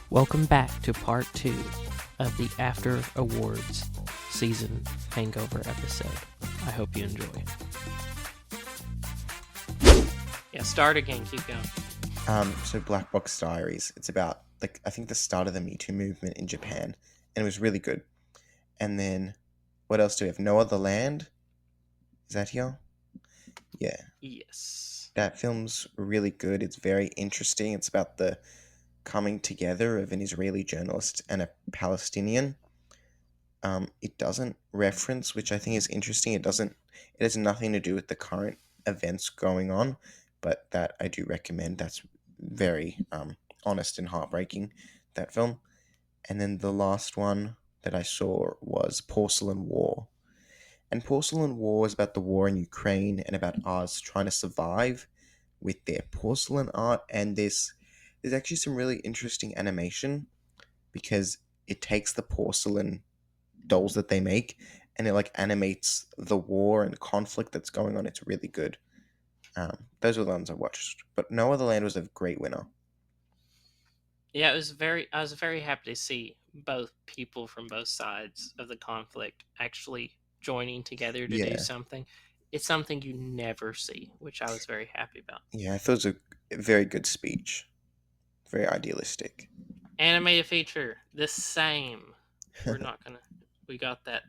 Welcome back to part 2 of the After Awards season Hangover episode. I hope you enjoy it. Yeah, start again, keep going. So Black Box Diaries, it's about, I think the start of the Me Too movement in Japan, and it was really good. And then, what else do we have? No Other Land? Is that here? Yeah. Yes. That film's really good. It's very interesting. It's about the coming together of an Israeli journalist and a Palestinian. It doesn't reference, which I think is interesting, it has nothing to do with the current events going on, but that I do recommend. That's very honest and heartbreaking, that film. And then the last one that I saw was Porcelain War. And Porcelain War was about the war in Ukraine and about ours trying to survive with their porcelain art. And there's actually some really interesting animation because it takes the porcelain dolls that they make and it animates the war and conflict that's going on. It's really good. Those are the ones I watched, but No Other Land was a great winner. Yeah, I was very happy to see both people from both sides of the conflict actually joining together to do Yeah, something. It's something you never see, which I was very happy about. I thought it was a very good speech, very idealistic. Animated feature, the same. We're not gonna. We got that.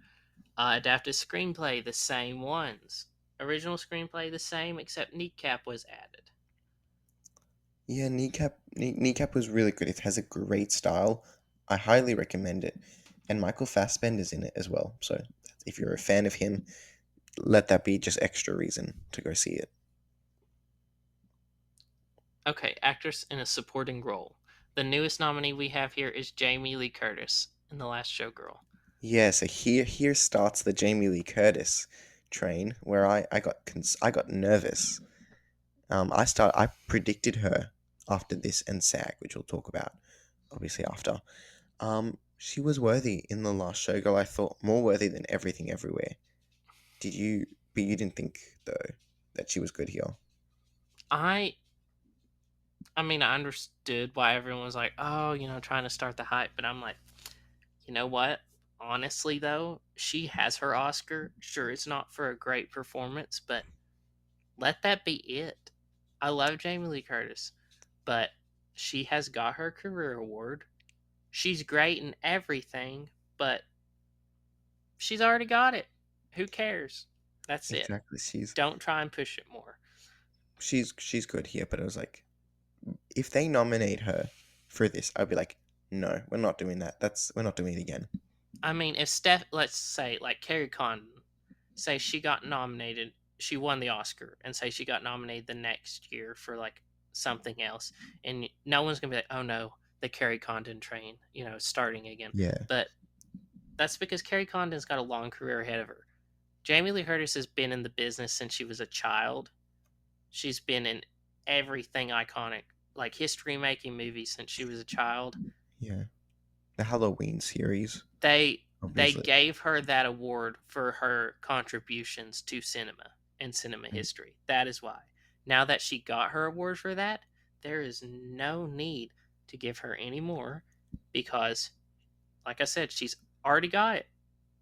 Adapted screenplay, the same ones. Original screenplay, the same, except Kneecap was added. Yeah, Kneecap was really good. It has a great style. I highly recommend it. And Michael Fassbender's in it as well. So if you're a fan of him, let that be just extra reason to go see it. Okay, actress in a supporting role. The newest nominee we have here is Jamie Lee Curtis in The Last Showgirl. Yeah, so here starts the Jamie Lee Curtis train where I got nervous. I predicted her after this and SAG, which we'll talk about obviously after. She was worthy in The Last Showgirl. I thought more worthy than Everything Everywhere. Did you? But you didn't think though that she was good here. I I mean, I understood why everyone was like, "Oh, trying to start the hype," but I'm like, you know what? Honestly, though, she has her Oscar. Sure, it's not for a great performance, but let that be it. I love Jamie Lee Curtis, but she has got her career award. She's great in everything, but she's already got it. Who cares? That's it. Exactly. Don't try and push it more. She's good here, but it was like, if they nominate her for this, I'd be like, no, we're not doing that. We're not doing it again. I mean, if let's say, like Carrie Condon, say she got nominated, she won the Oscar, and say she got nominated the next year for like something else, and no one's gonna be like, oh no, the Carrie Condon train, starting again. Yeah, But that's because Carrie Condon's got a long career ahead of her. Jamie Lee Curtis has been in the business since she was a child. She's been in everything iconic, like history making movies since she was a child. yeah. The Halloween series, They obviously. gave her that award for her contributions to cinema and cinema history. That is why. Now that she got her award for that, there is no need to give her any more because, like I said, she's already got it.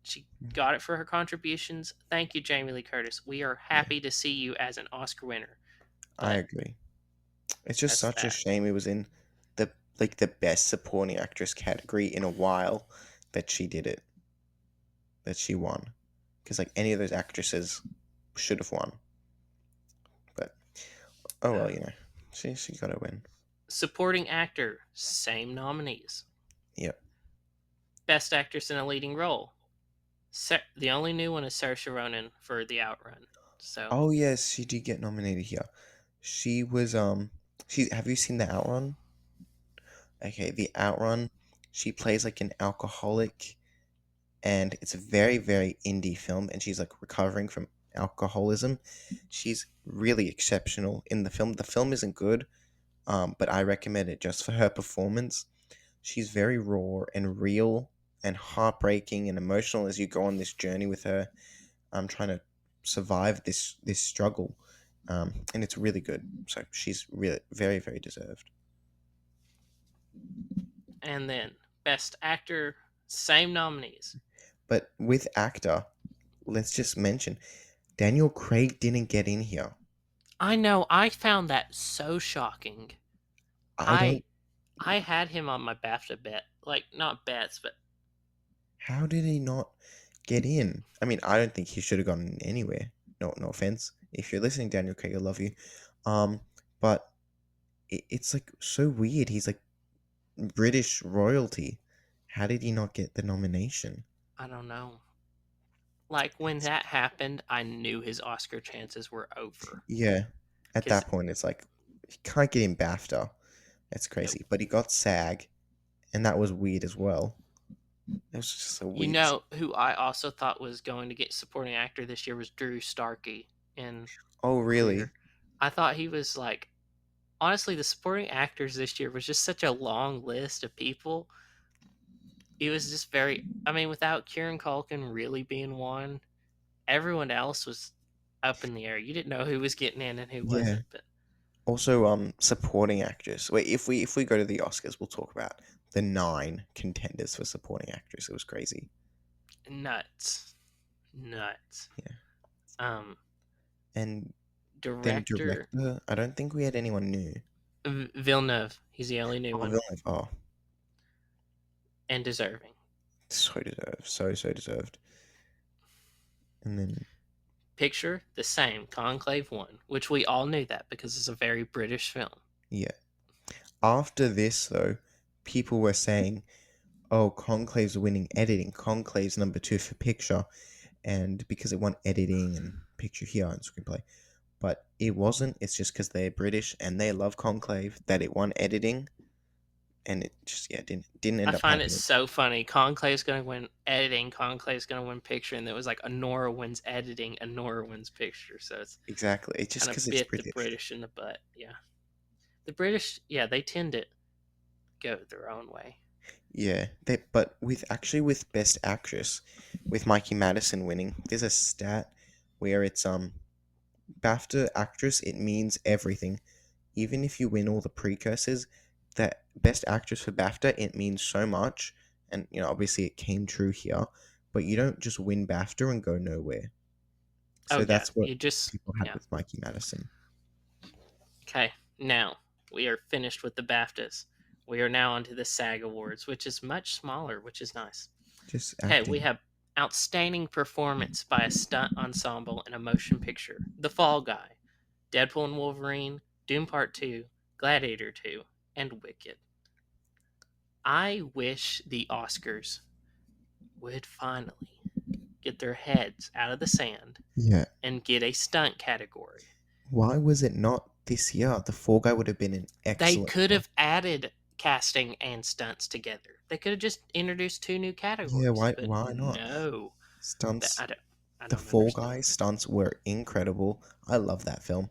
She got it for her contributions. Thank you, Jamie Lee Curtis. We are Yeah, happy to see you as an Oscar winner. I But agree. It's just that's such a that. shame it was in the best supporting actress category in a while that she did it, that she won, because any of those actresses should have won. But oh well, she got to win. Supporting actor, same nominees. Yep. Best actress in a leading role. The only new one is Saoirse Ronan for The Outrun. So Oh yes, she did get nominated here. She was she have you seen The Outrun? Okay, The Outrun. She plays an alcoholic, and it's a very very indie film, and she's recovering from alcoholism. She's really exceptional in the film. The film isn't good, but I recommend it just for her performance. She's very raw and real and heartbreaking and emotional as you go on this journey with her. Trying to survive this struggle, and it's really good. So she's really very very deserved. And then Best Actor, same nominees. But with actor, let's just mention Daniel Craig didn't get in here. I know, I found that so shocking. I I don't. I had him on my BAFTA bet, like not bets, but How did he not get in? I mean, I don't think he should have gone in anywhere. No, no offense. If you're listening, Daniel Craig, I love you. But it's like so weird. He's like British royalty. How did he not get the nomination? I don't know. Like when It's, that happened, I knew his Oscar chances were over. yeah. At Cause that point, it's like he can't get in BAFTA. That's no, crazy. But he got SAG, and that was weird as well. It was just a you weird. know who I also thought was going to get supporting actor this year was Drew Starkey in Oh, Queer. really? I thought he was like honestly the supporting actors this year was just such a long list of people. It was just very. I mean, without Kieran Culkin really being one, everyone else was up in the air. You didn't know who was getting in and who Yeah. wasn't. But Also, supporting actress. Wait, if we go to the Oscars, we'll talk about the nine contenders for supporting actress. It was crazy. nuts, nuts. Yeah. Um, And then Director director, I don't think we had anyone new. Villeneuve. He's the only new Oh, one Villeneuve. Oh, and deserving. so deserved. So deserved. And then Picture the same. Conclave won, which we all knew that because it's a very British film. yeah. After this though, people were saying, "Oh, Conclave's winning editing. Conclave's number two for picture," and because it won editing and picture here and screenplay. But it wasn't. It's just because they're British and they love Conclave that it won editing, and it just didn't I end up find it happening. so funny. Conclave's going to win editing. Conclave's going to win picture, and it was like Honora wins editing. Honora wins picture. So it's Exactly. It's just kind because of it's bit the British. British in the butt. Yeah, the British. Yeah, they tend to go their own way. Yeah, but with Best Actress, with Mikey Madison winning, there's a stat where it's BAFTA actress. It means everything, even if you win all the precursors. That Best Actress for BAFTA, it means so much, and obviously it came true here. But you don't just win BAFTA and go nowhere. Oh So yeah, that's what you just people had yeah. with Mikey Madison. Okay, now we are finished with the BAFTAs. We are now onto the SAG Awards, which is much smaller, which is nice. Just Okay, we acting. have Outstanding Performance by a Stunt Ensemble in a Motion Picture, The Fall Guy, Deadpool and Wolverine, Doom Part 2, Gladiator 2, and Wicked. I wish the Oscars would finally get their heads out of the sand Yeah. and get a stunt category. Why was it not this year? The Fall Guy would have been an They excellent could one. have added casting and stunts together. They could have just introduced two new Yeah, categories, why but why not? no. That Stunts. I The don't Fall understand. Guy stunts were incredible. I love that film.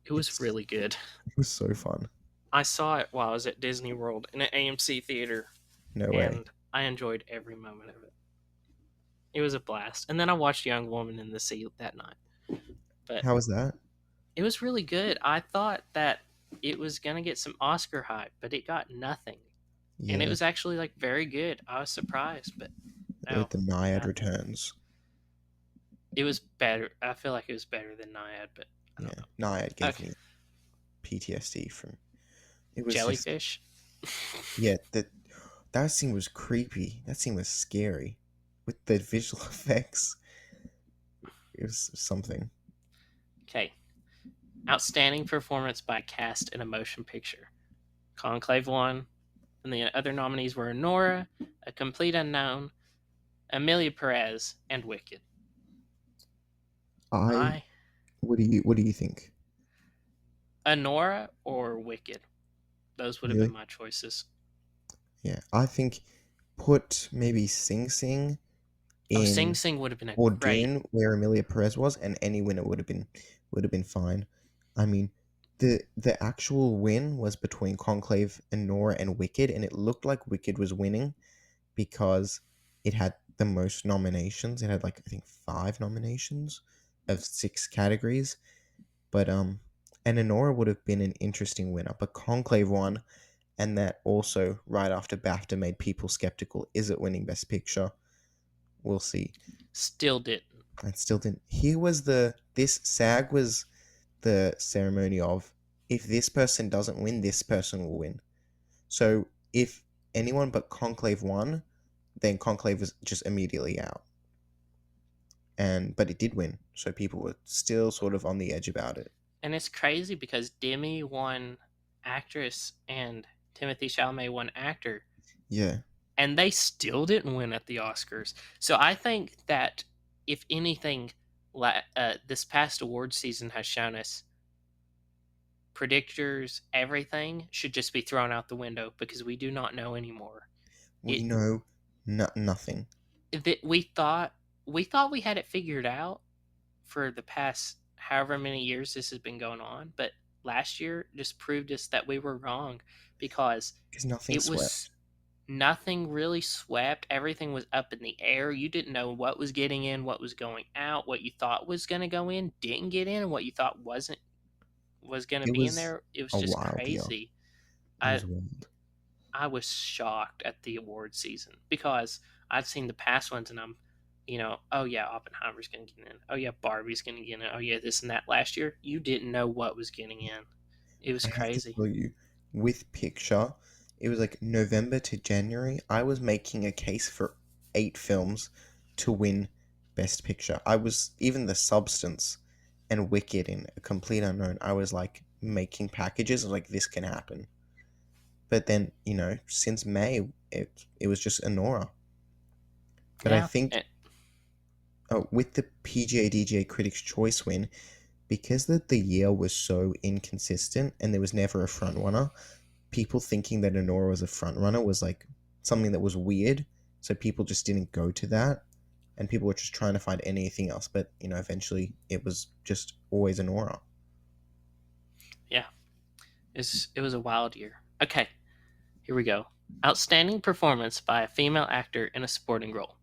It was It's really good. it was so fun. I saw it while I was at Disney World in an AMC theater, No way. and I enjoyed every moment of it. It was a blast. And then I watched Young Woman in the Sea that night. But How was that? it was really good. I thought that it was going to get some Oscar hype, but it got nothing. And it Yeah, was actually like very good. I was surprised, but no, the Naiad nothing. returns. It was better. I feel like it was better than Naiad, but I Yeah, don't know. Naiad gave Okay, me PTSD from. It was just jellyfish. yeah. That scene was creepy. That scene was scary, with the visual effects. It was something. Okay, outstanding performance by cast in a motion picture. Conclave won, and the other nominees were Nora, A Complete Unknown, Amelia Perez, and Wicked. I. I What do you think? Nora or Wicked. Those would have been Really? my choices. Yeah, I think put maybe Sing Sing Oh, Sing in Sing would have been a or great. Dune where Amelia Perez was, and any winner would have been fine. I mean, the actual win was between Conclave and Nora and Wicked, and it looked like Wicked was winning because it had the most nominations. It had like I think 5 nominations of 6 categories. But and Nora would have been an interesting winner, but Conclave won, and that also right after BAFTA made people skeptical. Is it winning Best Picture? We'll see. Still didn't. I still didn't. Here was this SAG was the ceremony of, if this person doesn't win, this person will win. So if anyone but Conclave won, then Conclave was just immediately out. But it did win, so people were still sort of on the edge about it. And it's crazy because Demi won actress and Timothy Chalamet won actor, Yeah, and they still didn't win at the Oscars. So I think that if anything, this past award season has shown us predictors, everything should just be thrown out the window because we do not know anymore. we It know nothing. that we thought we had it figured out for the past however many years this has been going on, but last year just proved us that we were wrong because Because nothing it was swept. nothing really swept. Everything was up in the air. You didn't know what was getting in, what was going out, what you thought was going to go in didn't get in, and what you thought was going to It be in was there. It was a just wild year. crazy. It I was wild. I was shocked at the award season because I've seen the past ones and oh yeah, Oppenheimer's going to get in. Oh yeah, Barbie's going to get in. Oh yeah, this and that. Last year, you didn't know what was getting in. It was I have to crazy. tell you, with Picture, it was like November to January. I was making a case for 8 films to win Best Picture. I was even The Substance and Wicked in A Complete Unknown. I was like making packages. I was like, this can happen. But then, since May, it was just Anora. But I Yeah. think with the PGA DJ Critics' Choice win, because the year was so inconsistent and there was never a front runner, people thinking that Honora was a front runner was like something that was weird. So people just didn't go to that, and people were just trying to find anything else. But eventually it was just always Honora. Yeah. It was a wild year. Okay, here we go. Outstanding performance by a female actor in a supporting role.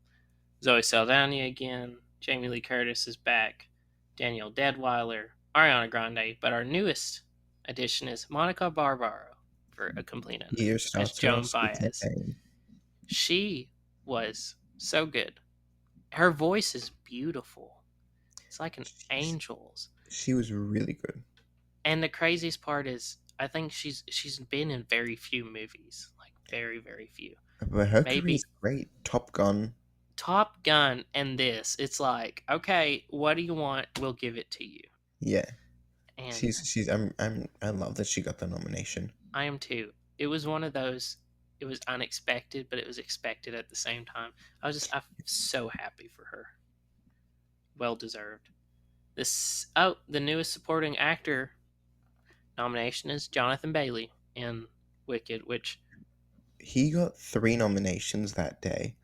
Zoe Saldana again. Jamie Lee Curtis is back. Danielle Deadweiler. Ariana Grande. But our newest addition is Monica Barbaro for A Complete Unknown Year as starts her Joan Oscar Baez. campaign. She was so good. Her voice is beautiful. It's like an She's, angel's. she was really good. And the craziest part is I think she's been in very few movies. Like very, very few. But her career is Maybe great. Top Gun. Top Gun and this. It's like, okay, what do you want? We'll give it to you. Yeah, And she's. I love that she got the nomination. I am too. It was one of those. It was unexpected, but it was expected at the same time. I'm so happy for her. Well deserved. The newest supporting actor nomination is Jonathan Bailey in Wicked, which, He got 3 nominations that day,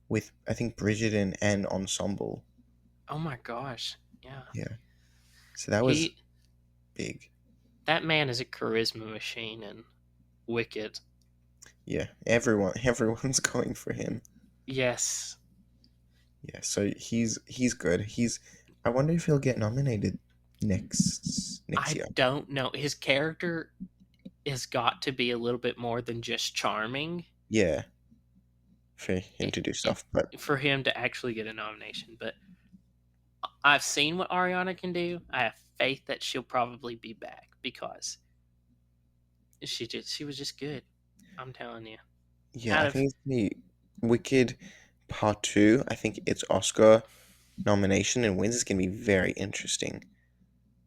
with I think Bridgerton and Ensemble. oh my gosh, yeah, Yeah, so that was he big. that man is a charisma machine in Wicked. Yeah, everyone's going for him. Yes, Yeah, so he's good. I wonder if he'll get nominated next I year. don't know. His character has got to be a little bit more than just charming Yeah, for him i- to do stuff. But for him to actually get a nomination. But I've seen what Ariana can do. I have faith that she'll probably be back because she was just good. I'm telling you. yeah, Out I of think it's the Wicked Part Two. I think its Oscar nomination and wins is gonna be very interesting,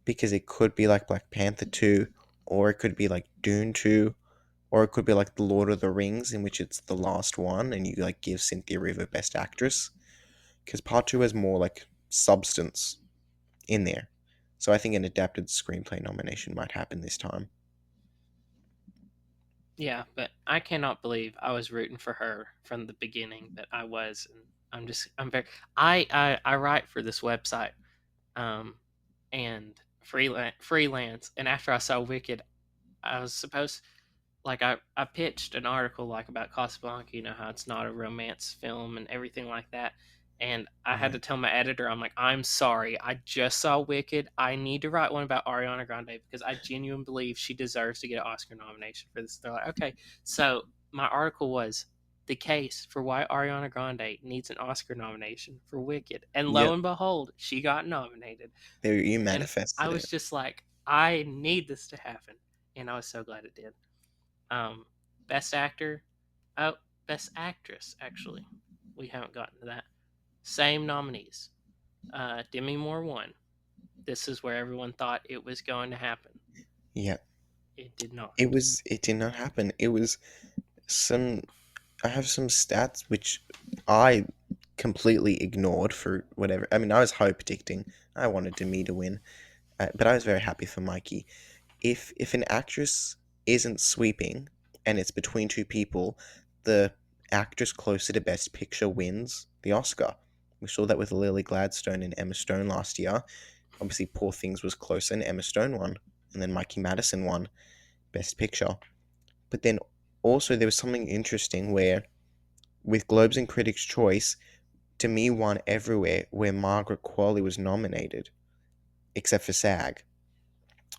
because it could be like Black Panther 2, or it could be like Dune 2, or it could be like The Lord of the Rings, in which it's the last one and you like give Cynthia River Best Actress, because Part 2 has more like substance in there. So I think an adapted screenplay nomination might happen this time. yeah, but I cannot believe I was rooting for her from the beginning. That I was, and I'm very. I write for this website, um, and freelance. And after I saw Wicked, I was supposed like I pitched an article like about Casablanca, how it's not a romance film and everything like that. And I had Yeah. to tell my editor, I'm like, I'm sorry, I just saw Wicked. I need to write one about Ariana Grande because I genuinely believe she deserves to get an Oscar nomination for this. They're like, okay. So my article was the case for why Ariana Grande needs an Oscar nomination for Wicked. And lo Yep. and behold, she got nominated. There you And I manifested was it. just like, I need this to happen. And I was so glad it did. Um, Best actor, oh, best actress, actually. We haven't gotten to that. Same nominees. Demi Moore won. This is where everyone thought it was going to happen. Yeah. It did not. It did not happen. It was some I have some stats which I completely ignored for whatever. I mean, I was hype predicting. I wanted Demi to win, but I was very happy for Mikey. If an actress isn't sweeping and it's between two people, the actress closer to Best Picture wins the Oscar. We saw that with Lily Gladstone and Emma Stone last year. Obviously, Poor Things was closer, and Emma Stone won, and then Mikey Madison won Best Picture. But then also there was something interesting where with Globes and Critics' Choice, to me won everywhere where Margaret Qualley was nominated, except for SAG.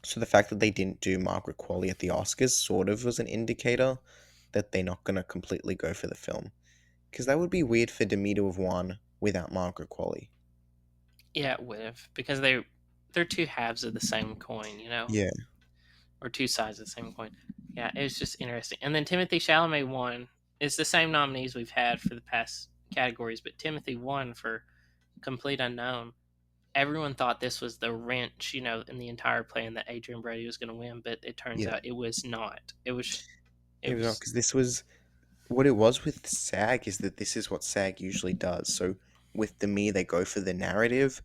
So the fact that they didn't do Margaret Qualley at the Oscars sort of was an indicator that they're not going to completely go for the film. Because that would be weird for Demi to have won without Margaret Qualley. Yeah, it would have because they're two halves of the same coin, you know, Yeah, or two sides of the same coin. Yeah, it was just interesting. And then Timothy Chalamet won. It's the same nominees we've had for the past categories, but Timothy won for Complete Unknown. Everyone thought this was the wrench, in the entire plan that Adrian Brody was going to win, but it turns yeah. out it was not. It It was not was because this was what it was with SAG is that this is what SAG usually does. So with Demi, they go for the narrative,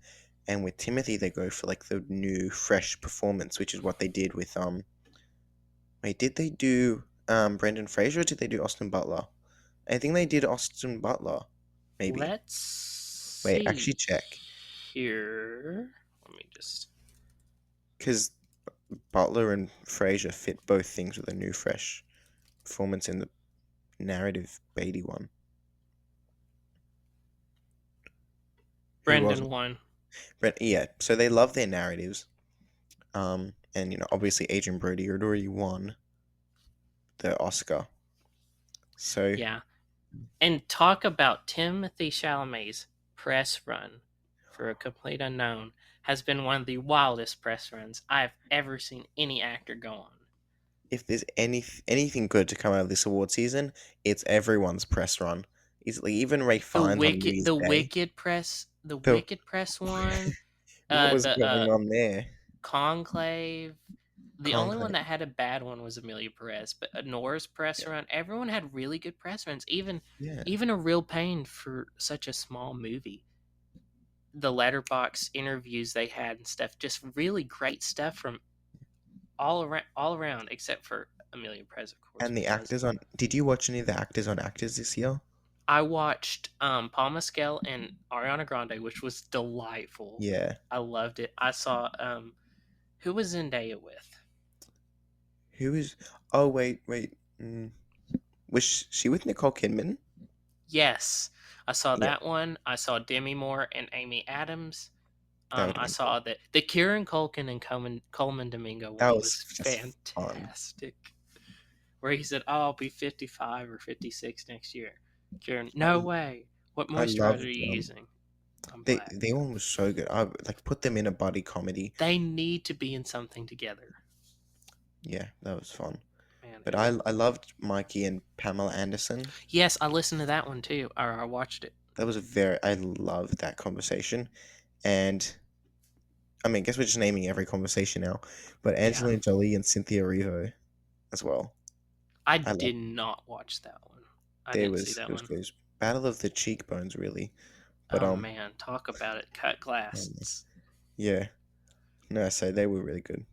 and with Timothy, they go for like the new, fresh performance, which is what they did with Wait, did they do Brendan Fraser or did they do Austin Butler? I think they did Austin Butler. Maybe. Let's Wait, see actually check. here. Let me just. Because Butler and Fraser fit both things with a new, fresh performance in the narrative Beatty one. Who was Brendan it? won. Brent, yeah, so they love their narratives. And obviously Adrian Brody had already won the Oscar. So Yeah. And talk about Timothy Chalamet's press run for A Complete Unknown has been one of the wildest press runs I've ever seen any actor go on. if there's anything good to come out of this award season, it's everyone's press run. Easily, even Ray The Fiennes on New wicked, Year's the Day. wicked press, the The wicked press one, what was the going on there? Conclave. The only one Conclave. that had a bad one was Amelia Perez, but Nora's press Yeah. run, everyone had really good press runs. Yeah. Even a real pain for such a small movie. The letterbox interviews they had and stuff, just really great stuff from all around, except for Amelia Perez, of course, And the because actors on. Did you watch any of the actors on actors this year? I watched Paul Mescal and Ariana Grande, which was delightful. Yeah. I loved it. I saw who was Zendaya with? Who is? Oh wait. Was she with Nicole Kidman? Yes, I saw Yeah, that one. I saw Demi Moore and Amy Adams. that would have I been cool. saw that the Kieran Culkin and Coleman Domingo That one was was just fun. fantastic. Where he said, "Oh, I'll be 55 or 56 next year." Kieran, I, no way. What I moisturizer are loved you using? I'm black. they one was so good. I like put them in a buddy comedy. They need to be in something together. Yeah, that was fun. Man, But it was. I loved Mikey and Pamela Anderson. Yes, I listened to that one too, or I watched it. That was a very I loved that conversation. And I mean, I guess we're just naming every conversation now. But Yeah, Angelina Jolie and Cynthia Erivo as well. I I love did not watch that one. I there didn't see it that was one. good. It was Battle of the Cheekbones really. But Oh man, talk about it. Cut um, glass. yeah. No, so they were really good.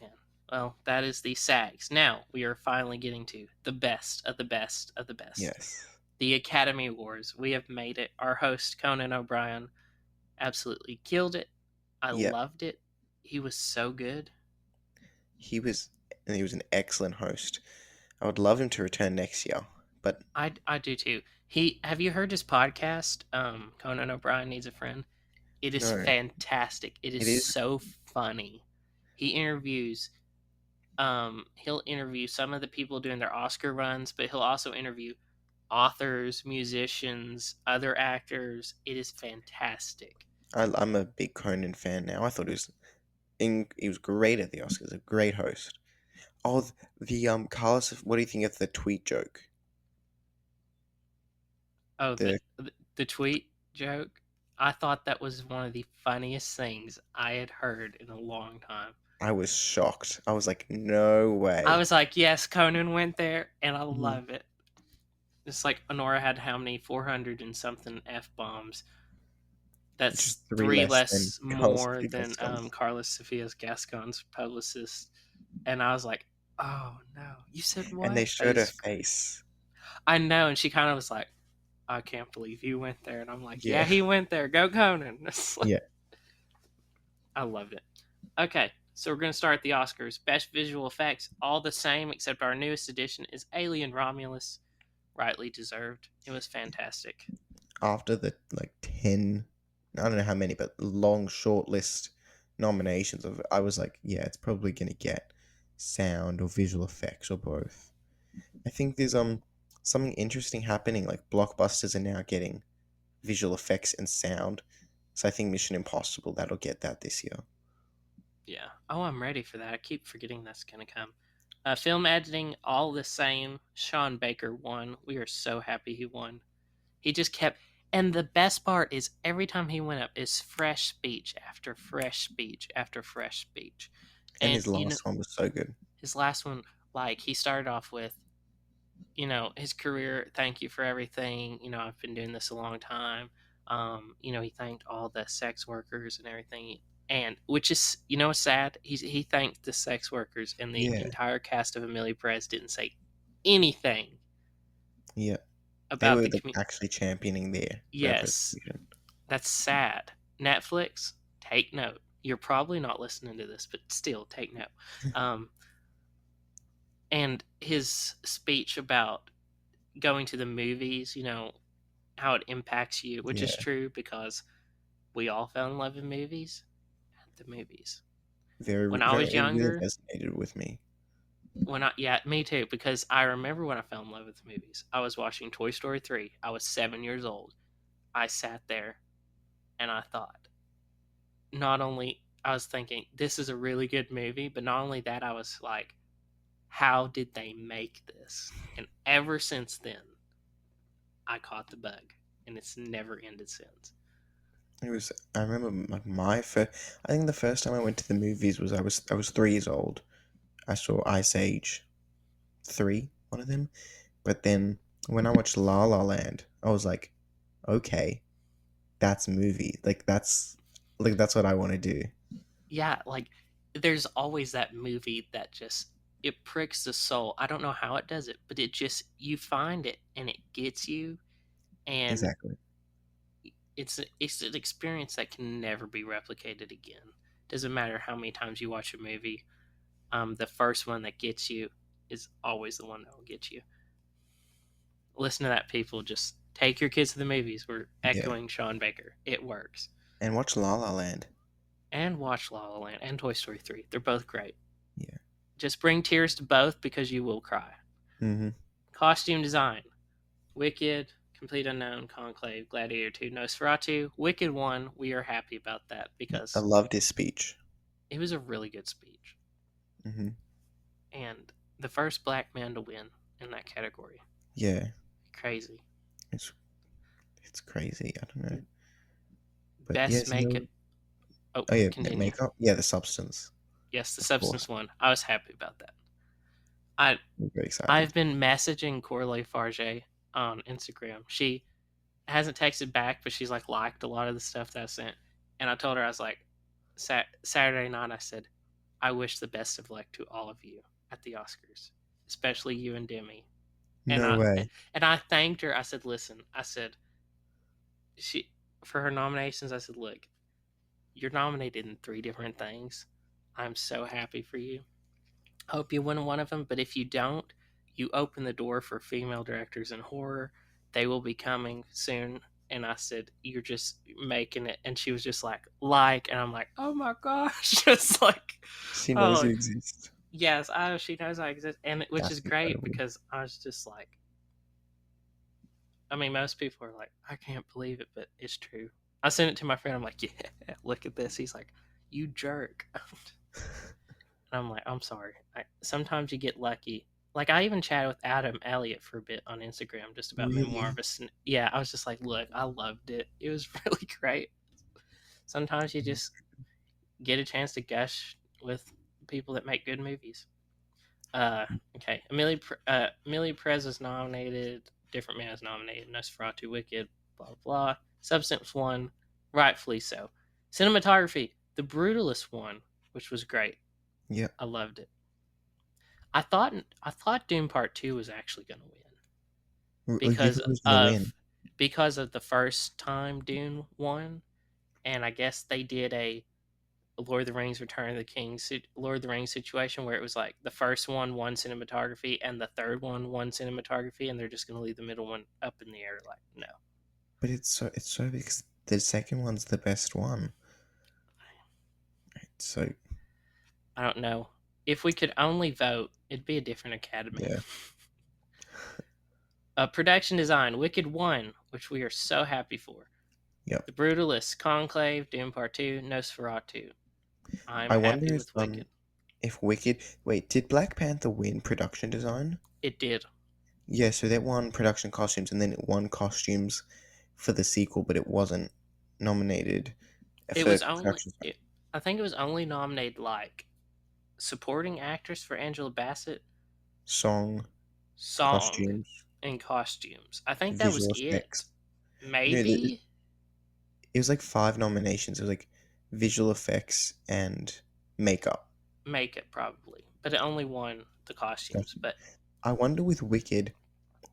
Man. Well, that is the SAGs. Now we are finally getting to the best of the best of the best. Yes. The Academy Awards. We have made it. Our host, Conan O'Brien, absolutely killed it. I Yeah. loved it. He was so good. He was and he was an excellent host. I would love him to return next year But I do too. He Have you heard his podcast? Conan O'Brien Needs a Friend. It is no, fantastic. It is it is. so funny. He interviews he'll interview some of the people doing their Oscar runs, but he'll also interview authors, musicians, other actors. It is fantastic. I'm a big Conan fan now. I thought he was great at the Oscars. A great host. Oh, the Carlos. What do you think of the tweet joke? Oh, The the tweet joke. I thought that was one of the funniest things I had heard in a long time. I was shocked. I was like, no I way. was like, yes, Conan went there, and I Mhm. love it. It's like Honora had how many 400 and something f bombs. That's Just three three less than less Carlos more than Gascons. Carlos Sofia's Gascon's publicist. And I was like, oh no, you said And they what? That showed her is, face. I know. And she kind of was like, I can't believe you went there. And I'm like, yeah, Yeah. he went there. Go Conan. Yeah. I loved it. Okay, so we're going to start the Oscars. Best visual effects, all the same, except our newest addition is Alien Romulus. Rightly deserved. It was fantastic. After the like 10, I don't know how many, but long short list nominations of, I was like, yeah, it's probably gonna get sound or visual effects or both. I think there's something interesting happening. Like blockbusters are now getting visual effects and sound. So I think Mission Impossible that'll get that this year. Yeah. Oh, I'm ready for that. I keep forgetting that's going to come. Film editing, all the same. Sean Baker won. We are so happy he won. He just kept. And the best part is every time he went up is fresh speech after fresh speech after fresh speech. And And, his last one was so good. his last one, like, he started off with, his career, thank you for everything. I've been doing this a long time. He thanked all the sex workers and everything. And which is, sad. He thanked the sex workers, and the Yeah, entire cast of Amelie Perez didn't say anything yeah. They about were the like community. actually championing their Yes, representation. that's sad. Netflix, take note. You're probably not listening to this, but still take note. Um, and his speech about going to the movies, how it impacts you, which is Yeah, true because we all fell in love with movies at the movies. very, When I very. was It really younger, resonated with me. yeah, me too, because I remember when I fell in love with movies. I was watching Toy Story 3. I was 7 years old. I sat there and I thought, not only, I was thinking, this is a really good movie, but not only that, I was like, how did they make this? And ever since then, I caught the bug, and it's never ended since. It was. I remember like my first. I think the first time I went to the movies was I was 3 years old. I saw Ice Age 3, one of them. But then when I watched La La Land, I was like, okay, that's a movie. Like that's what I want to do. Yeah, like there's always that movie that just it pricks the soul. I don't know how it does it, but it just you find it and it gets you, and Exactly. it's an experience that can never be replicated again. Doesn't matter how many times you watch a movie. The first one that gets you is always the one that will get you. Listen to that, people. Just take your kids to the movies. We're Yeah. echoing Sean Baker. It works. And watch La La Land. And watch La La Land and Toy Story 3. They're both great. Yeah. Just bring tears to both because you will cry. Mm-hmm. Costume design: Wicked, Complete Unknown, Conclave, Gladiator 2, Nosferatu. Wicked 1, we are happy about that I because loved his speech. it was a really good speech. Mm-hmm. And the first black man to win in that category. Yeah. Crazy. It's it's crazy. I don't know. But Best yes, makeup. no. Oh, Oh yeah, continue. makeup. Yeah, the substance. Yes, the Of course. substance one. I was happy about that. I I'm very excited. I've been messaging Corley Farge on Instagram. She hasn't texted back, but she's like liked a lot of the stuff that I sent. And I told her, I was like, Saturday night, I said, I wish the best of luck to all of you at the Oscars, especially you and Demi. And No way. I thanked her. I said, listen, I said, she for her nominations. I said, look, you're nominated in 3 different things. I'm so happy for you. Hope you win one of them, but if you don't, you open the door for female directors in horror. They will be coming soon. And I said, you're just making it. And she was just like, and I'm like, oh my gosh. Just like, She knows oh, you exist. yes, she knows I exist. And which is That's great incredible. because I was just like, I mean, most people are like, I can't believe it, but it's true. I sent it to my friend. I'm like, yeah, look at this. He's like, you jerk. And I'm like, I'm sorry. Sometimes you get lucky. Like I even chatted with Adam Elliott for a bit on Instagram just about Memoir of Really? a Yeah, I was just like, look, I loved it. It was really great. Sometimes you just get a chance to gush with people that make good movies. Uh, okay. Amelia Perez is nominated. Different Man is nominated. Nosferatu, Wicked, blah blah. Substance won, rightfully so. Cinematography, The Brutalist won, which was great. Yeah. I loved it. I thought Doom Part Two was actually going to win You because thought it was gonna win, of the first time Dune won, and I guess they did a Lord of the Rings Return of the King Lord of the Rings situation where it was like the first one won cinematography and the third one won cinematography, and they're just going to leave the middle one up in the air. Like, no, but it's so because the second one's the best one. So I don't know. If we could only vote, it'd be a different Academy. yeah, Production design, Wicked 1, which we are so happy for. yep. The Brutalist, Conclave, Doom Part 2, Nosferatu. I'm I wonder happy with Wicked. if Wicked. Wait, did Black Panther win production design? It did. Yeah, so that won production costumes, and then it won costumes for the sequel, but it wasn't nominated It for was only. production I think it was only nominated like supporting actress for Angela Bassett, song, song, costumes, and costumes. I think that was visual it. effects. No, Maybe it was like five nominations. It was like visual effects and makeup. make it probably, but it only won the costumes. Costume. But I wonder with Wicked,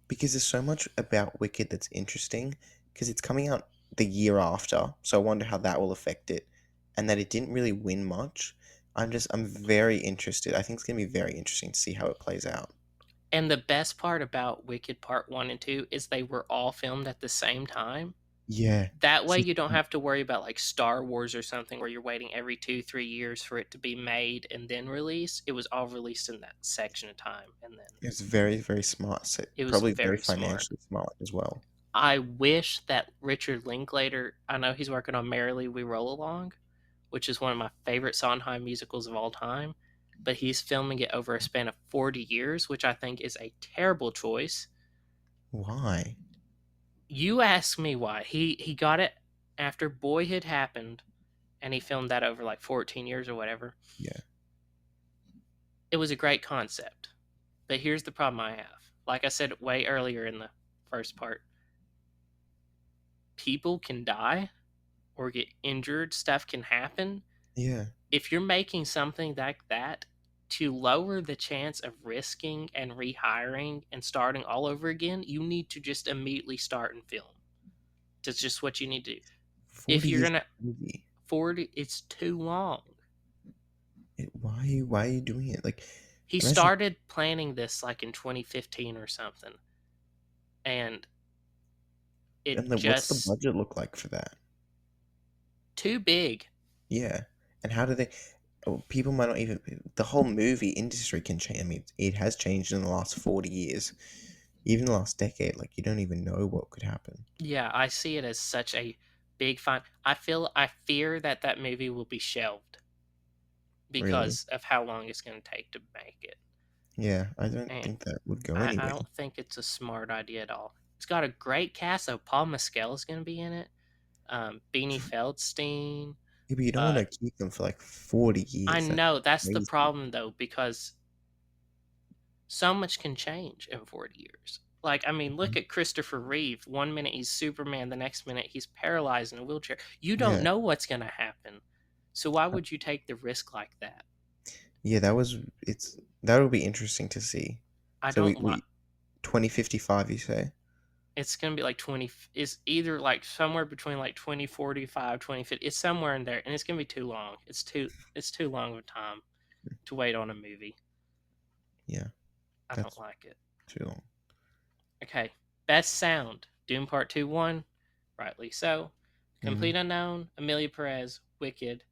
because there's so much about Wicked that's interesting, because it's coming out the year after, so I wonder how that will affect it, and that it didn't really win much. I'm very interested. I think it's gonna be very interesting to see how it plays out. and the best part about Wicked Part 1 and 2 is they were all filmed at the same time. Yeah. That way So you don't have to worry about like Star Wars or something where you're waiting every 2-3 years for it to be made and then released. It was all released in that section of time, and then it's very, very smart. So it was probably very very smart. financially smart as well. I wish that Richard Linklater, I know he's working on Merrily We Roll Along, which is one of my favorite Sondheim musicals of all time, but he's filming it over a span of 40 years, which I think is a terrible choice. Why? You ask me why. He got it after Boyhood happened, and he filmed that over like 14 years or whatever. Yeah. It was a great concept. But here's the problem I have. Like I said way earlier in the first part, people can die or get injured, stuff can happen. Yeah. If you're making something like that to lower the chance of risking and rehiring and starting all over again, you need to just immediately start and film. That's just what you need to do. If 40 you're years gonna 40. 40, it's too long. Why are you doing it? Like, He imagine. started planning this like in 2015 or something, and And it then what's the just budget look like for that? too big. Yeah. And how do they? Oh, people might not even. The whole movie industry can change. I mean, it has changed in the last 40 years, even the last decade. Like, you don't even know what could happen. Yeah, I see it as such a big fine. I fear that that movie will be shelved Really. because of how long it's going to take to make it. Yeah, I don't And think that would go I anywhere. don't think it's a smart idea at all. It's got a great cast. So Paul Mescal is going to be in it. Beanie Feldstein. Yeah, but you don't want Uh, to keep them for like 40 I years. That's know that's the crazy. problem though, because so much can change in 40 years. Like, I mean, look Mhm. at Christopher Reeve. One minute he's Superman, the next minute he's paralyzed in a wheelchair. You don't Yeah. know what's going to happen. So why would you take the risk like that? Yeah, that would be interesting to see. I So don't like. we 2055, you say? It's going to be like 20. It's either like somewhere between like 2045, 2050. It's somewhere in there, and it's going to be too long. It's too long of a time to wait on a movie. Yeah, I don't that's like it. Too long. Okay. Best sound. Doom Part 2 1. Rightly so. Mm. Complete Unknown, Amelia Perez, Wicked,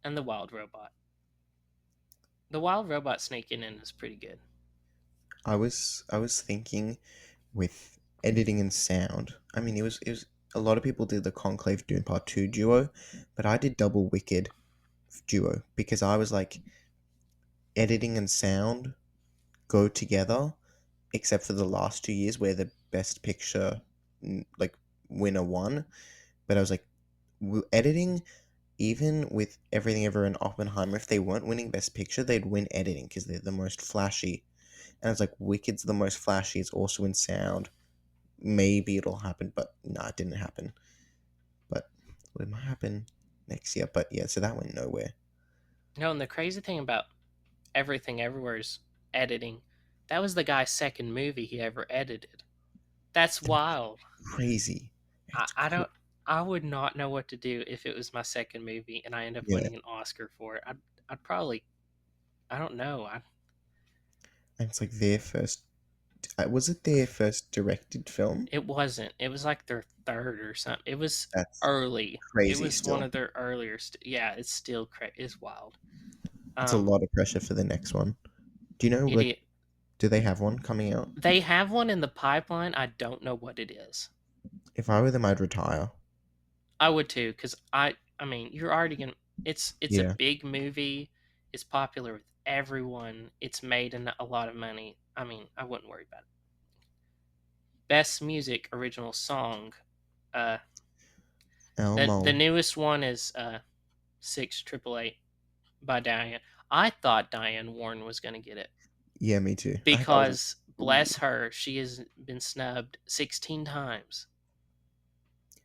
and The Wild Robot. The Wild Robot sneaking in is pretty good. I was thinking with editing and sound. I mean, it was a lot of people did the Conclave Dune Part Two duo, but I did double Wicked duo because I was like editing and sound go together, except for the last 2 years where the Best Picture like winner won. But I was like, editing, even with Everything Ever and Oppenheimer, if they weren't winning Best Picture, they'd win editing because they're the most flashy. And it's like Wicked's the most flashy. It's also in sound. Maybe it'll happen, but no, it didn't happen. But it might happen next year. But yeah, so that went nowhere. No, and the crazy thing about Everything Everywhere's editing, that was the guy's second movie he ever edited. That's wild. Crazy. I, It's I don't. I would not know what to do if it was my second movie and I end up yeah, winning an Oscar for it. I'd probably. I don't know. and it's like their first. Was it their first directed film? It wasn't. It was like their third or something. It was That's early. It crazy. was one Still, of their earlier. Yeah, it's still it's wild. it's a Um, lot of pressure for the next one. Do you know like idiot. do they have one coming out? They have one in the pipeline. I don't know what it is. If I were them, I'd retire. I would too, because I mean, you're already gonna. It's a Yeah. big movie. It's popular with everyone. It's made a lot of money. I mean, I wouldn't worry about it. Best music original song. Uh, the Elmo. newest one is 6 888 by Diane. I thought Diane Warren was gonna get it Yeah, me too. I was like, because ooh. bless her, she has been snubbed 16 times.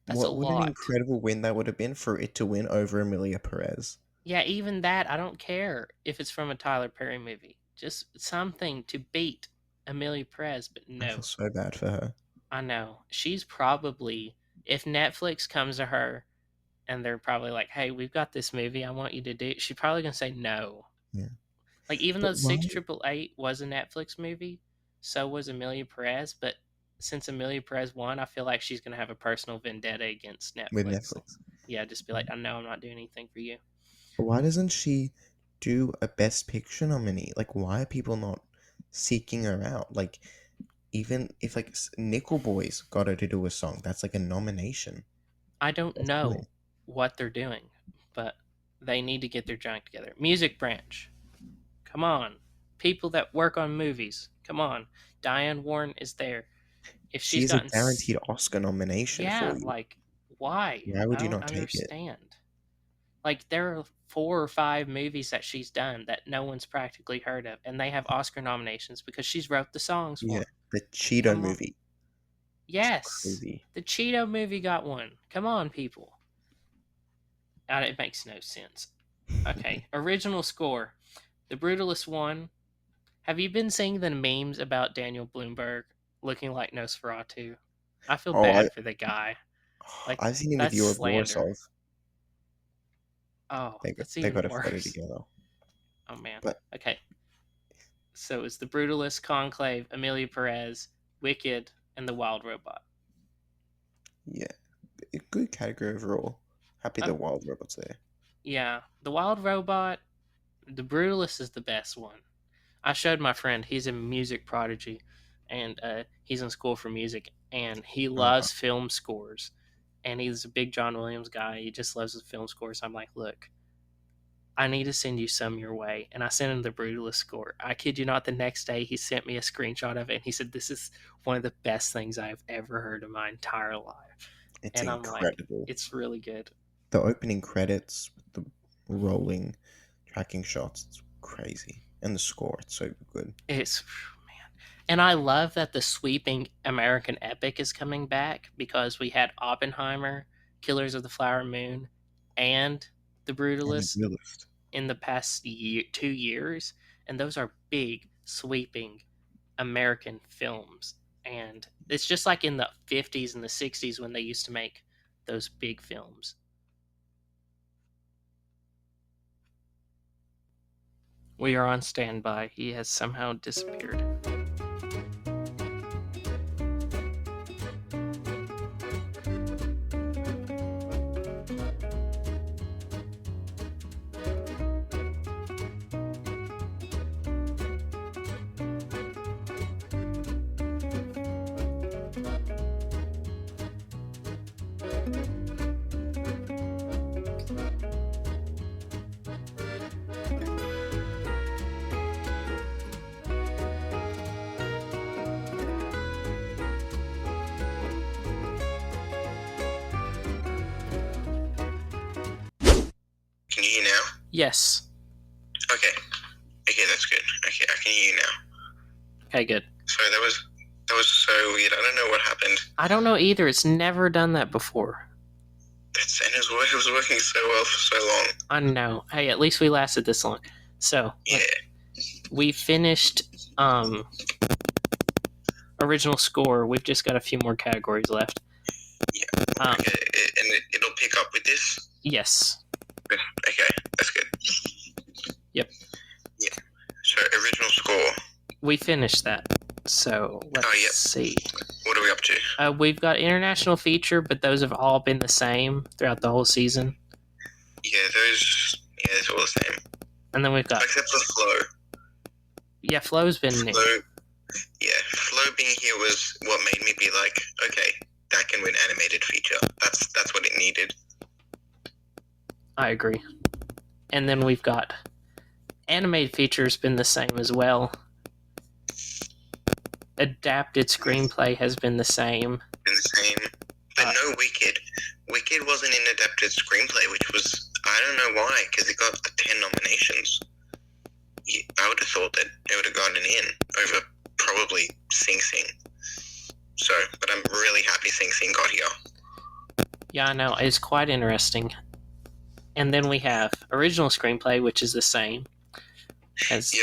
That's a What an lot. incredible win that would have been for it to win over Amelia Perez. Yeah, even that, I don't care if it's from a Tyler Perry movie. Just something to beat Amelia Perez, but I feel no. so bad for her. I know. She's probably, if Netflix comes to her and they're probably like, hey, we've got this movie I want you to do, she's probably going to say no. Yeah. Like, even But though why 6 888 was a Netflix movie, so was Amelia Perez, but since Amelia Perez won, I feel like she's going to have a personal vendetta against with Netflix. Netflix? Yeah, just be like, I know I'm not doing anything for you. But why doesn't she do a Best Picture nominee? Like, why are people not seeking her out? Like, even if like Nickel Boys got her to do a song, that's like a nomination. I don't That's fine. know what they're doing, but they need to get their junk together. Music branch, come on. People that work on movies, come on. Diane Warren is there. If she's She's a gotten, guaranteed Oscar nomination yeah, for you. like why? Why I would you don't not take it? understand. Like there are 4 or 5 movies that she's done that no one's practically heard of, and they have Oscar nominations because she's wrote the songs for Yeah, them. the Cheeto Come on, movie. It's yes, crazy. the Cheeto movie got one. Come on, people. It makes no sense. Okay, original score. The Brutalist one. Have you been seeing the memes about Daniel Bloomberg looking like Nosferatu? I feel Oh, bad for the guy. Like I've seen him with that's your slander. Borisov. Oh, They that's they even got a photo worse. together. Oh man. But Okay, so it's the Brutalist, Conclave, Amelia Perez, Wicked, and the Wild Robot. yeah, a good category overall. Happy the Oh Wild Robot's there. yeah, the Wild Robot. The Brutalist is the best one. I showed my friend. He's a music prodigy, and he's in school for music, and he Uh, loves film scores. And he's a big John Williams guy. He just loves his film scores. I'm like, look, I need to send you some your way. And I sent him the Brutalist score. I kid you not, the next day he sent me a screenshot of it, and he said, this is one of the best things I've ever heard in my entire life. it's And I'm like, incredible. it's really good. The opening credits with the rolling tracking shots, it's crazy. And the score, it's so good. It's And I love that the sweeping American epic is coming back because we had Oppenheimer, Killers of the Flower Moon, and The And the Brutalist realist. in the past 2 years. And those are big, sweeping American films. And it's just like in the 50s and the 60s when they used to make those big films. We are on standby. He has somehow disappeared. Yes. Okay. Okay, that's good. Okay, I can hear you now. Okay, good. Sorry, that was so weird. I don't know what happened. I don't know either. It's never done that before. And it was working so well for so long. I know. Hey, at least we lasted this long. So, Yeah. we finished original score. We've just got a few more categories left. Yeah. Okay, and it'll pick up with this? Yes. Okay, that's good. Yep. Yeah. So, original score. We finished that. So, let's see. What are we up to? We've got international feature, but those have all been the same throughout the whole season. Yeah, it's all the same. And then we've got... Except for Flow. Yeah, Flow's been new. Flow being here was what made me be like, okay, that can win animated feature. That's what it needed. I agree. And then we've got animated feature's been the same as well. Adapted screenplay has been the same. But no Wicked. Wicked wasn't in adapted screenplay, which was, I don't know why, because it got 10 nominations. I would have thought that it would have gotten in over probably Sing Sing. So, but I'm really happy Sing Sing got here. Yeah, I know. It's quite interesting. And then we have original screenplay, which is the same as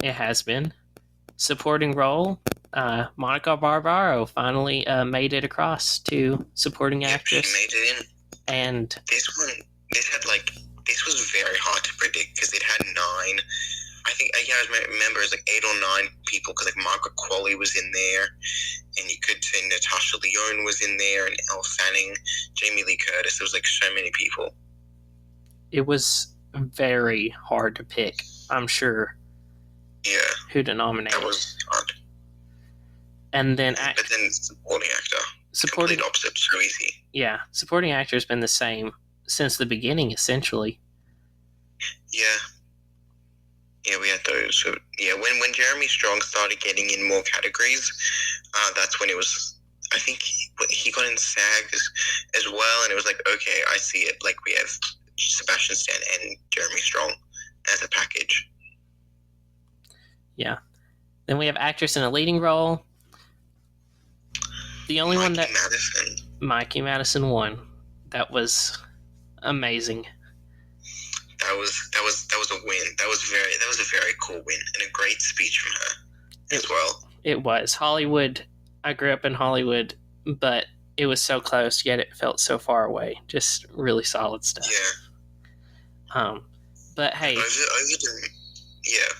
it has been. Supporting role, Monica Barbaro finally made it across to supporting actress. She made it in. And this was very hard to predict because it had 9. I think I remember it was 8 or 9 people because Margaret Qualley was in there, and you could say Natasha Lyonne was in there, and Elle Fanning, Jamie Lee Curtis. There was so many people. It was very hard to pick, I'm sure. Yeah. Who to nominate. That was hard. And then but then supporting actor. Complete opposite, so easy. Yeah, supporting actor has been the same since the beginning, essentially. Yeah. Yeah, we had those. So, yeah, when Jeremy Strong started getting in more categories, that's when it was, I think he got in SAG as well, and it was okay, I see it. We have Sebastian Stan and Jeremy Strong as a package. Yeah. Then we have actress in a leading role. The only one that... Mikey Madison won. That was amazing. That was a win. That was a very cool win and a great speech from her as well. It was. Hollywood. I grew up in Hollywood, but it was so close, yet it felt so far away. Just really solid stuff. Yeah. But hey, yeah.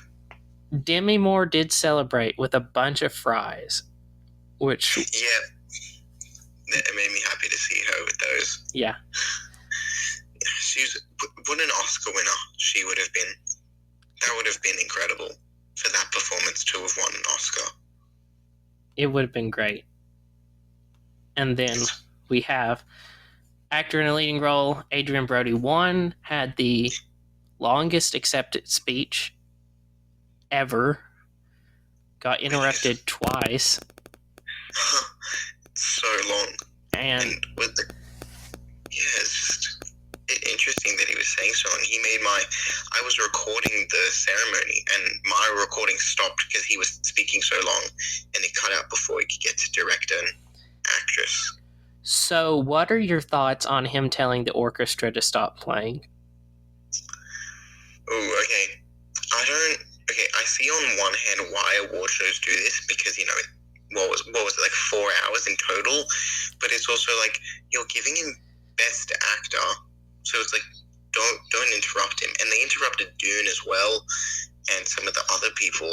Demi Moore did celebrate with a bunch of fries, which it made me happy to see her with those. Yeah. What an Oscar winner she would have been. That would have been incredible for that performance to have won an Oscar. It would have been great. And then we have actor in a leading role, Adrian Brody won, had the longest accepted speech ever, got interrupted twice. So long. And with it's just interesting that he was saying so long. I was recording the ceremony, and my recording stopped because he was speaking so long, and it cut out before he could get to director and actress. So, what are your thoughts on him telling the orchestra to stop playing? Oh, okay. I see on one hand why award shows do this, because, what was it, 4 hours in total? But it's also you're giving him best actor, so it's don't interrupt him. And they interrupted Dune as well, and some of the other people.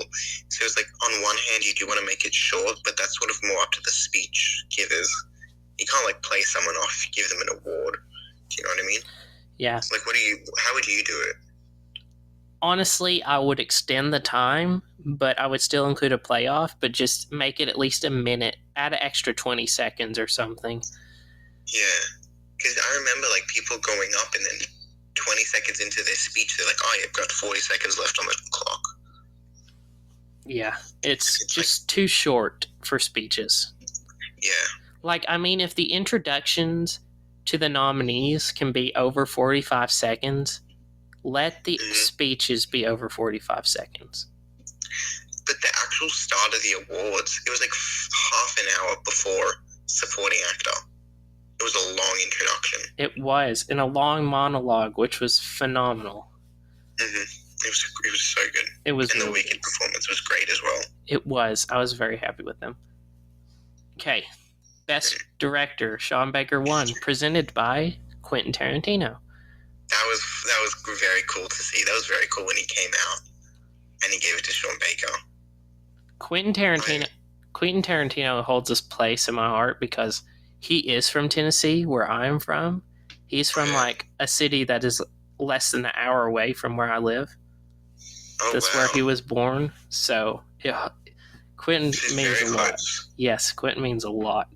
So it's on one hand you do want to make it short, but that's sort of more up to the speech givers. You can't play someone off, give them an award. Do you know what I mean? Yeah. How would you do it? Honestly, I would extend the time, but I would still include a playoff, but just make it at least a minute, add an extra 20 seconds or something. Yeah, because I remember people going up and then 20 seconds into their speech, they're oh, you've got 40 seconds left on the clock. Yeah, it's just too short for speeches. Yeah. If the introductions to the nominees can be over 45 seconds, Let the speeches be over 45 seconds. But the actual start of the awards, it was like half an hour before supporting actor. It was a long introduction. It was, in a long monologue, which was phenomenal. It was so good. It was and really the Wicked good. Performance was great as well. It was. I was very happy with them. Okay. Best Director, Sean Baker won, presented by Quentin Tarantino. That was very cool to see. That was very cool when he came out and he gave it to Sean Baker. Quentin Tarantino holds this place in my heart because he is from Tennessee, where I am from. He's from like a city that is less than an hour away from where I live. That's where he was born. So yeah, Quentin means a lot. Yes, Quentin means a lot.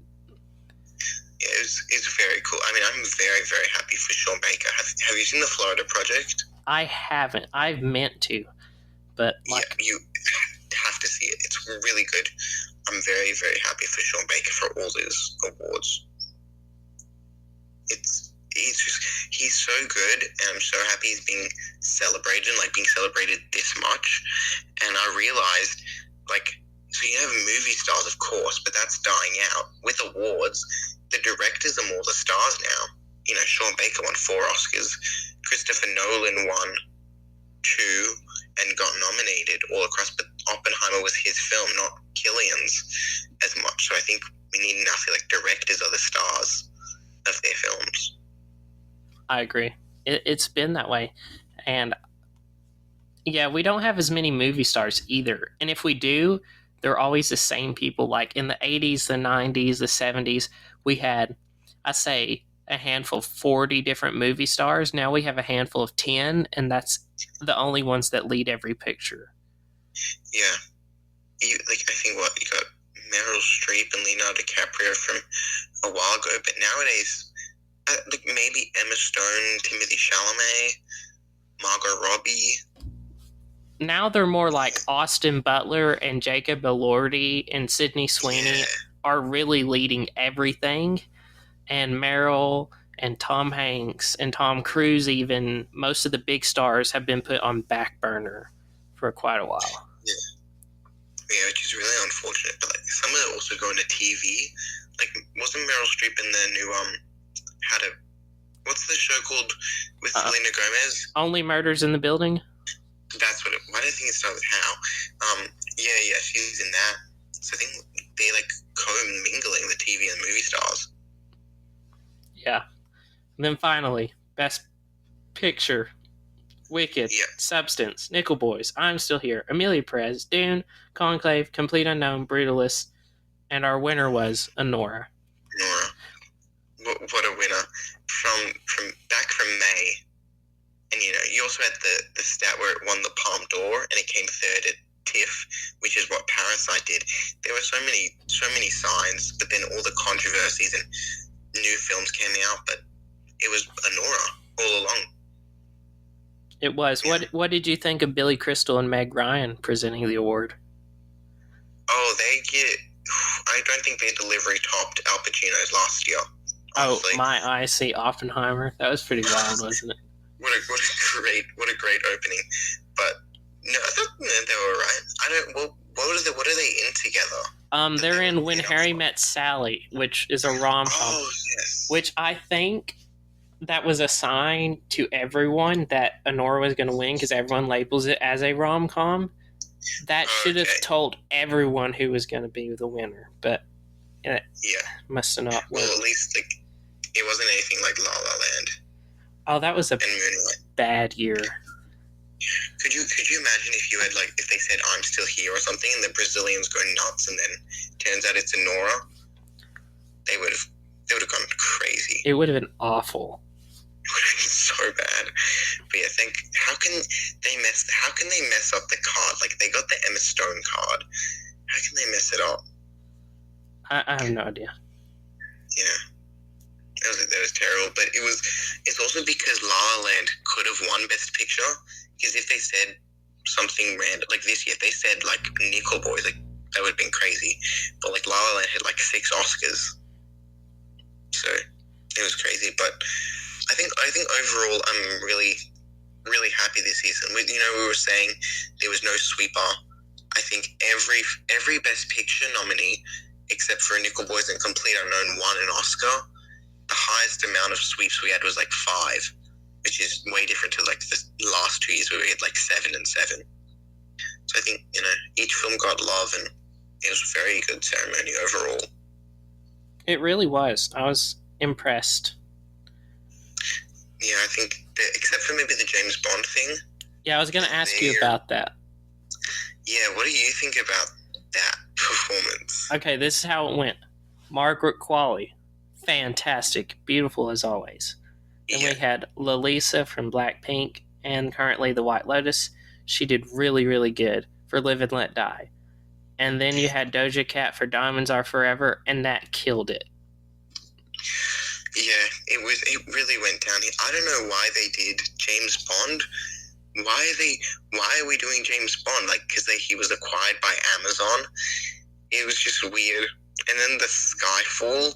Yeah, it's very cool. I mean, I'm very, very happy for Sean Baker. Have you seen the Florida Project? I haven't. I've meant to, but yeah, you have to see it. It's really good. I'm very, very happy for Sean Baker for all these awards. He's so good, and I'm so happy he's being celebrated, this much. And I realized, so you have movie stars, of course, but that's dying out. With awards, the directors are more the stars now. You know, Sean Baker won 4 Oscars. Christopher Nolan won 2 and got nominated all across, but Oppenheimer was his film, not Killian's as much. So I think we need now to directors are the stars of their films. I agree. It's been that way. And yeah, we don't have as many movie stars either. And if we do, they're always the same people. Like in the 80s, the 90s, the 70s, we had, I say, a handful of 40 different movie stars. Now we have a handful of 10, and that's the only ones that lead every picture. Yeah. I think you got Meryl Streep and Leonardo DiCaprio from a while ago, but nowadays, maybe Emma Stone, Timothée Chalamet, Margot Robbie. Now they're more like Austin Butler and Jacob Elordi and Sydney Sweeney are really leading everything. And Meryl and Tom Hanks and Tom Cruise, even most of the big stars, have been put on back burner for quite a while. Yeah, which is really unfortunate. But some of it also going to TV. Wasn't Meryl Streep in the new what's the show called with Selena Gomez? Only Murders in the Building? That's what why do I think it started with How? Yeah, she's in that. So I think they co-mingling the TV and movie stars. Yeah. And then finally, Best Picture, Wicked, Substance, Nickel Boys, I'm Still Here, Amelia Perez, Dune, Conclave, Complete Unknown, Brutalist, and our winner was Anora. What a winner. From May. And you also had the stat where it won the Palme d'Or and it came third at TIFF, which is what Parasite did. There were so many signs, but then all the controversies and new films came out, but it was Anora all along. It was. Yeah. What did you think of Billy Crystal and Meg Ryan presenting the award? Oh, I don't think their delivery topped Al Pacino's last year. Honestly. Oh, My Eyes See Oppenheimer. That was pretty wild, wasn't it? What a great opening. But no, I thought they were right. What are they in together? They're in When Harry Met Sally, which is a rom-com. Oh, yes. Which I think that was a sign to everyone that Anora was going to win because everyone labels it as a rom-com. That should have told everyone who was going to be the winner, but it must have not worked. Well, at least it wasn't anything like La La Land. Oh, that was a bad year. Could you imagine if you had if they said I'm Still Here or something and the Brazilians go nuts and then turns out it's Anora? They would have gone crazy. It would have been awful. It would have been so bad. But yeah, how can they mess up the card? They got the Emma Stone card. How can they mess it up? I have no idea. Yeah. That was terrible, but it's also because La La Land could have won Best Picture, because if they said something random, this year, if they said, Nickel Boys, that would have been crazy, but, La La Land had, 6 Oscars, so it was crazy, but I think overall, I'm really really happy this season. We were saying there was no sweeper. I think every Best Picture nominee, except for Nickel Boys and Complete Unknown, won an Oscar. The highest amount of sweeps we had was like 5, which is way different to like the last 2 years where we had like 7 and 7. So I think, each film got love, and it was a very good ceremony overall. It really was. I was impressed. Yeah, I think, except for maybe the James Bond thing. Yeah, I was going to ask you about that. Yeah, what do you think about that performance? Okay, this is how it went. Margaret Qualley, fantastic, beautiful as always. Then we had Lalisa from Blackpink, and currently the White Lotus. She did really, really good for Live and Let Die. And then you had Doja Cat for Diamonds Are Forever, and that killed it. Yeah, it really went down here. I don't know why they did James Bond. Why are we doing James Bond? Like, because he was acquired by Amazon. It was just weird. And then the Skyfall.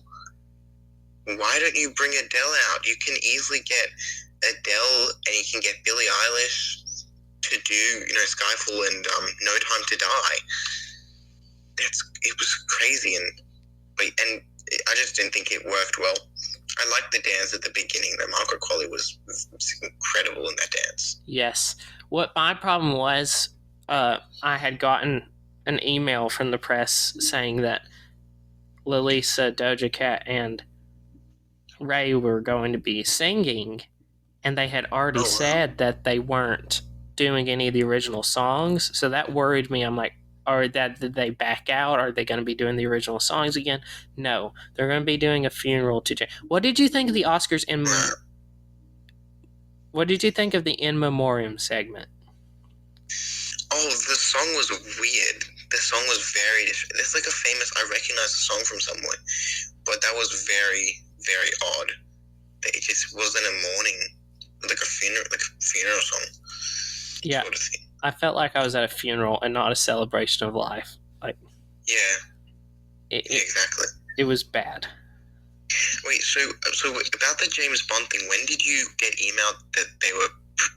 Why don't you bring Adele out? You can easily get Adele, and you can get Billie Eilish to do, Skyfall and No Time to Die. It was crazy, and I just didn't think it worked well. I liked the dance at the beginning. That Margaret Qualley was incredible in that dance. Yes. What my problem was, I had gotten an email from the press saying that Lalisa, Doja Cat, and Ray were going to be singing, and they had already said that they weren't doing any of the original songs, so that worried me. I'm like, did they back out? Are they going to be doing the original songs again? No, they're going to be doing a funeral to James. What did you think of the Oscars What did you think of the In Memoriam segment? Oh, the song was weird. The song was very different. It's like I recognize the song from somewhere, but that was very, very odd. It just wasn't a mourning, like a funeral song. Yeah. Sort of thing. I felt like I was at a funeral and not a celebration of life. Exactly. It was bad. Wait, so about the James Bond thing, when did you get emailed that they were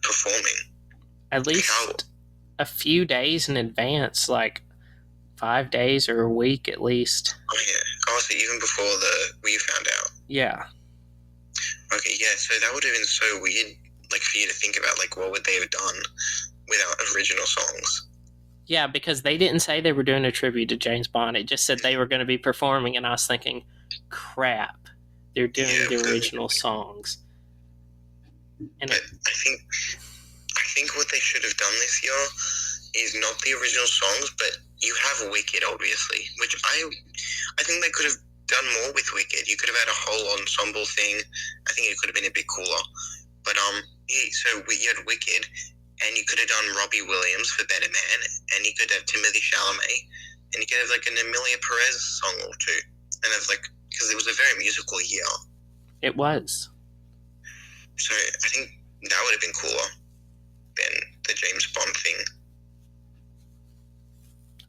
performing? At least a few days in advance, like 5 days or a week at least. Oh, yeah. Oh, so even before you found out? Yeah. Okay, yeah, so that would have been so weird, like, for you to think about, like, what would they have done without original songs? Yeah, because they didn't say they were doing a tribute to James Bond. It just said they were going to be performing, and I was thinking, crap, they're doing the original songs. And but I think what they should have done this year is not the original songs, but you have Wicked, obviously, which I think they could have done more with Wicked. You could have had a whole ensemble thing. I think it could have been a bit cooler. But so you had Wicked, and you could have done Robbie Williams for Better Man, and you could have Timothée Chalamet, and you could have like an Emilia Perez song or two, and it's like, because it was a very musical year. It was. So I think that would have been cooler than the James Bond thing.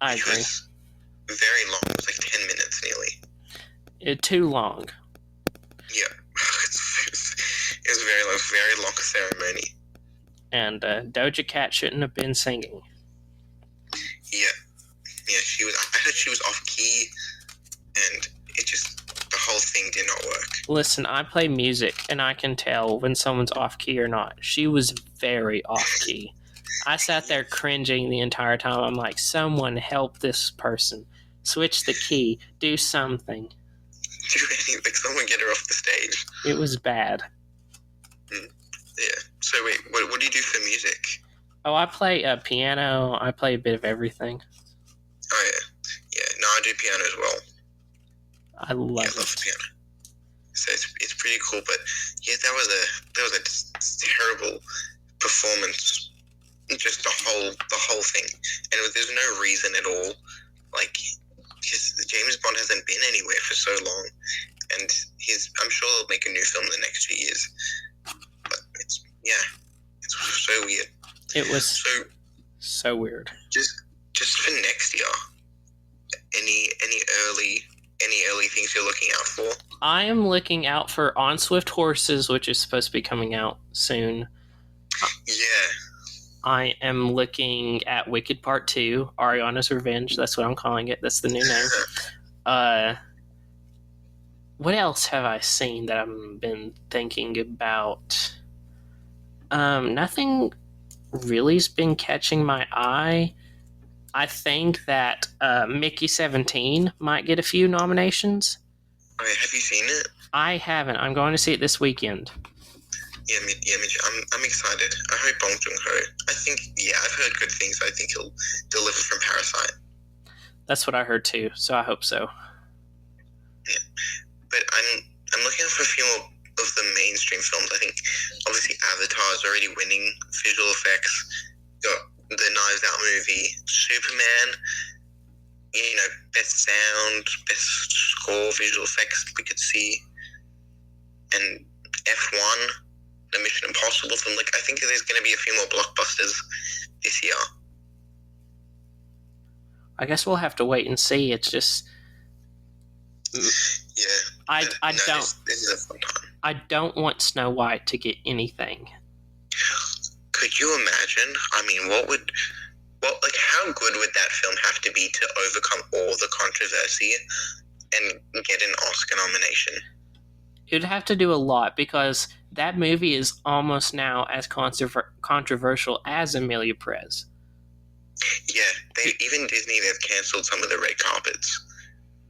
I agree. It was very long. It was like 10 minutes nearly. Too long. Yeah. It was very long ceremony. And Doja Cat shouldn't have been singing. Yeah, I heard she was off key, and the whole thing did not work. Listen, I play music, and I can tell when someone's off key or not. She was very off key. I sat there cringing the entire time. I'm like, someone help this person. Switch the key. Do something. Do anything. Like, someone get her off the stage. It was bad. Yeah. So wait, what do you do for music? Oh, I play piano. I play a bit of everything. Oh, yeah. Yeah, no, I do piano as well. I love it. I love piano. So it's pretty cool, but yeah, that was a terrible performance. Just the whole thing, and there's no reason at all. Like, because James Bond hasn't been anywhere for so long, and I'm sure they'll make a new film in the next 2 years. But it's so weird. It was so weird. Just for next year, any early things you're looking out for? I am looking out for On Swift Horses, which is supposed to be coming out soon. Yeah, I am looking at Wicked Part 2, Ariana's Revenge. That's what I'm calling it. That's the new name. What else have I seen that I've been thinking about? Nothing really's been catching my eye. I think that Mickey 17 might get a few nominations. Okay, have you seen it? I haven't. I'm going to see it this weekend. Yeah, I'm excited. I hope Bong Joon-ho. I think, I've heard good things. I think he'll deliver from Parasite. That's what I heard too, so I hope so. Yeah, but I'm looking out for a few more of the mainstream films. I think, obviously, Avatar is already winning visual effects. Got the Knives Out movie, Superman, best sound, best score, visual effects we could see, and F1, the Mission Impossible film. I think there's going to be a few more blockbusters this year. I guess we'll have to wait and see. It's just, yeah, this is a fun time. I don't want Snow White to get anything. Could you imagine? I mean, how good would that film have to be to overcome all the controversy and get an Oscar nomination? It would have to do a lot, because that movie is almost now as controversial as Emilia Perez. Yeah, even Disney, they've cancelled some of the red carpets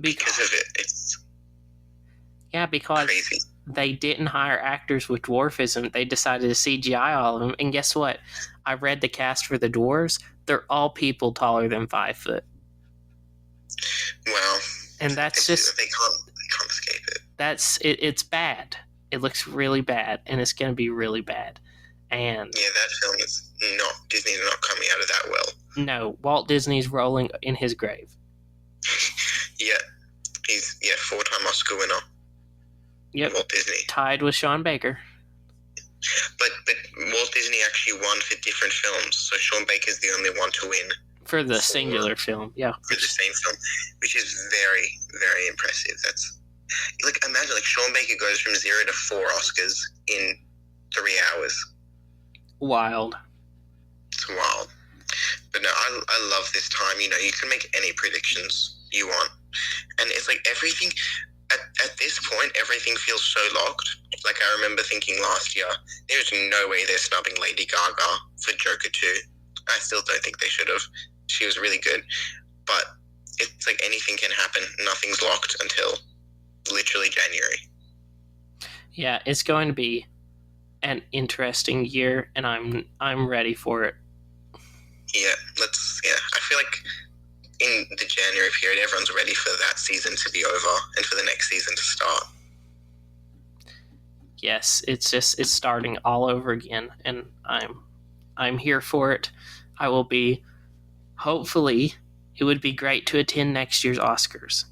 because of it. It's because crazy. They didn't hire actors with dwarfism. They decided to CGI all of them. And guess what? I read the cast for the dwarves. They're all people taller than 5 foot. Wow. And that's just... They can't escape it. It's bad. It looks really bad, and it's going to be really bad. And yeah, that film is not... Disney's not coming out of that well. No, Walt Disney's rolling in his grave. Yeah. He's, 4-time Oscar winner. Yep. Walt Disney. Tied with Sean Baker. But Walt Disney actually won for different films, so Sean Baker's the only one to win. For the singular film, yeah. For the same film, which is very, very impressive. That's... imagine, Sean Baker goes from 0 to 4 Oscars in 3 hours. Wild. It's wild. But no, I love this time. You can make any predictions you want. And it's everything... At this point, everything feels so locked. I remember thinking last year, there's no way they're snubbing Lady Gaga for Joker 2. I still don't think they should have. She was really good. But it's anything can happen. Nothing's locked until literally January. Yeah, it's going to be an interesting year, and I'm ready for it. I feel in the January period, everyone's ready for that season to be over and for the next season to start. Yes, it's starting all over again, and I'm here for it. I will be... Hopefully, it would be great to attend next year's Oscars.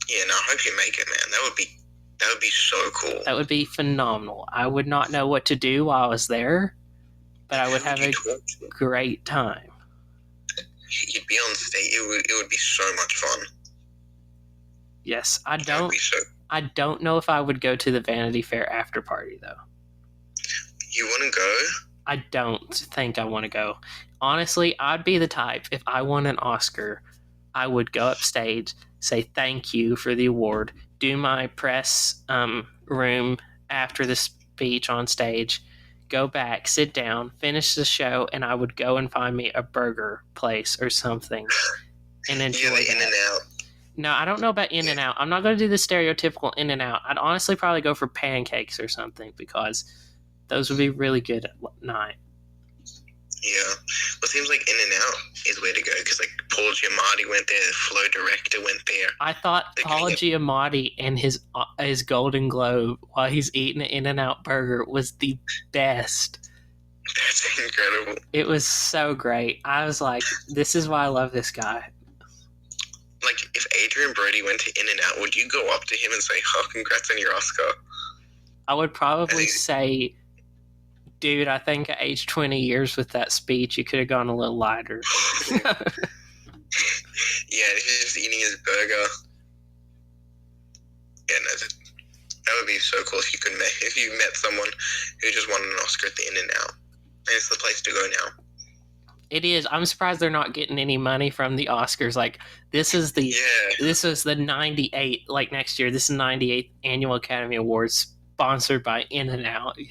Yeah, no, I hope you make it, man. That would be so cool. That would be phenomenal. I would not know what to do while I was there, but I would have a great time. You'd be on stage. It would be so much fun. Yes, I don't know if I would go to the Vanity Fair after party, though. You wouldn't go? I don't think I want to go. Honestly, I'd be the type, if I won an Oscar, I would go upstage, say thank you for the award, do my press room after the speech on stage, go back, sit down, finish the show, and I would go and find me a burger place or something and enjoy that. In-N-Out. No, I don't know about In-N-Out. I'm not going to do the stereotypical In-N-Out. I'd honestly probably go for pancakes or something, because those would be really good at night. Yeah. Well, it seems like In-N-Out is where to go, because Paul Giamatti went there, Flow Director went there. I thought Paul Giamatti and his Golden Globe while he's eating an In-N-Out burger was the best. That's incredible. It was so great. I was like, this is why I love this guy. If Adrian Brody went to In-N-Out, would you go up to him and say, "Oh, congrats on your Oscar"? I would probably say, dude, I think I aged 20 years with that speech. You could have gone a little lighter. Yeah, he's just eating his burger. Yeah, no, that would be so cool if you met someone who just won an Oscar at the In-N-Out. And it's the place to go now. It is. I'm surprised they're not getting any money from the Oscars. Like this is the Yeah. this is the 98 like next year. This is 98th annual Academy Awards sponsored by In and Out. Yep,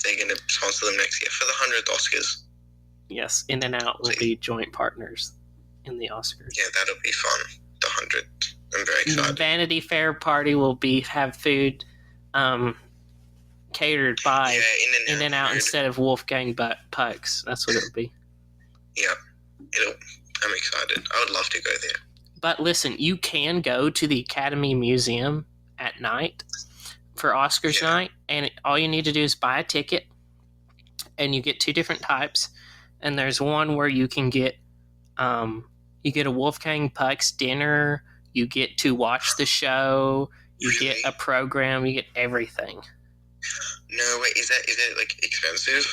they're going to sponsor them next year for the 100th Oscars. Yes, In and Out will be joint partners in the Oscars. Yeah, that'll be fun. The 100th. I'm very excited. Vanity Fair party will have food catered by In and Out instead of Wolfgang Pucks. That's what it'll be. Yeah, I'm excited. I would love to go there. But listen, you can go to the Academy Museum at night for Oscars night, and all you need to do is buy a ticket, and you get two different types. And there's one where you can get a Wolfgang Pucks dinner, you get to watch the show, you get a program, you get everything. No, wait, is that like expensive?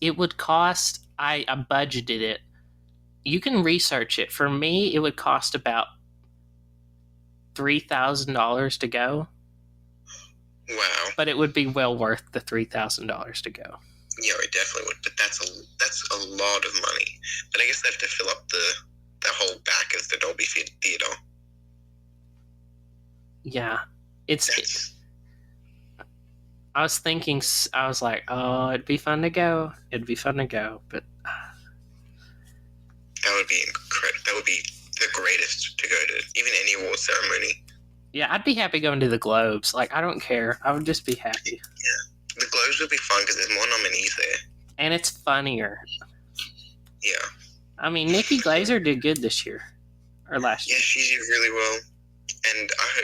It would cost, I budgeted it. You can research it. For me, it would cost about $3,000 to go. Wow. But it would be well worth the $3,000 to go. Yeah, it definitely would. But that's a lot of money. But I guess they have to fill up the whole back of the Dolby Theater. Yeah, I was thinking. I was like, oh, it'd be fun to go. But that would be incredible. That would be the greatest to go to, even any award ceremony. Yeah, I'd be happy going to the Globes. Like, I don't care. I would just be happy. Yeah, the Globes would be fun because there's more nominees there. And it's funnier. Yeah. I mean, Nikki Glaser did good this year. Or last year. Yeah, she did really well. And I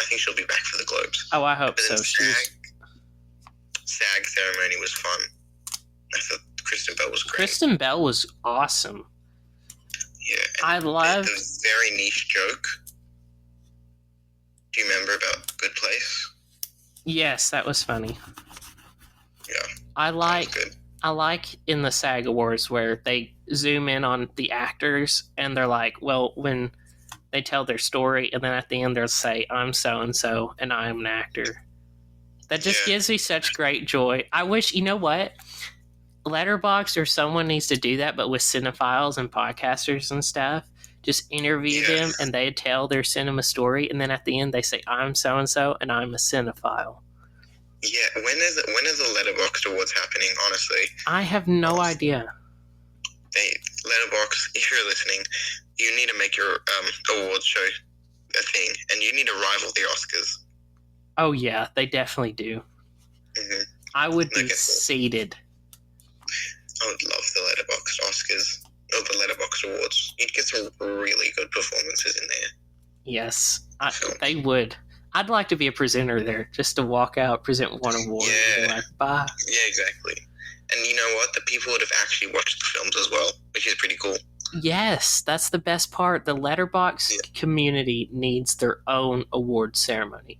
think she'll be back for the Globes. Oh, I hope so. SAG ceremony was fun. I thought Kristen Bell was great. Kristen Bell was awesome. Yeah. I loved the very niche joke. Do you remember about Good Place? Yes, that was funny. Yeah. I like in the SAG Awards where they zoom in on the actors and they're like, well, when they tell their story, and then at the end they'll say, I'm so-and-so, and I'm an actor. That just gives me such great joy. I wish, you know what? Letterboxd or someone needs to do that, but with cinephiles and podcasters and stuff. Just interview them, and they tell their cinema story, and then at the end they say, I'm so-and-so, and I'm a cinephile. Yeah, when is the Letterboxd Awards happening, honestly? I have no idea. Letterboxd, if you're listening, you need to make your awards show a thing, and you need to rival the Oscars. Oh yeah, they definitely do. Mm-hmm. I would be seated. I would love the Letterboxd Oscars, or the Letterboxd Awards. You'd get some really good performances in there. Yes, they would. I'd like to be a presenter there, just to walk out, present one award, and be like, bye. Yeah, exactly. And you know what? The people would have actually watched the films as well, which is pretty cool. Yes, that's the best part. The Letterboxd community needs their own award ceremony.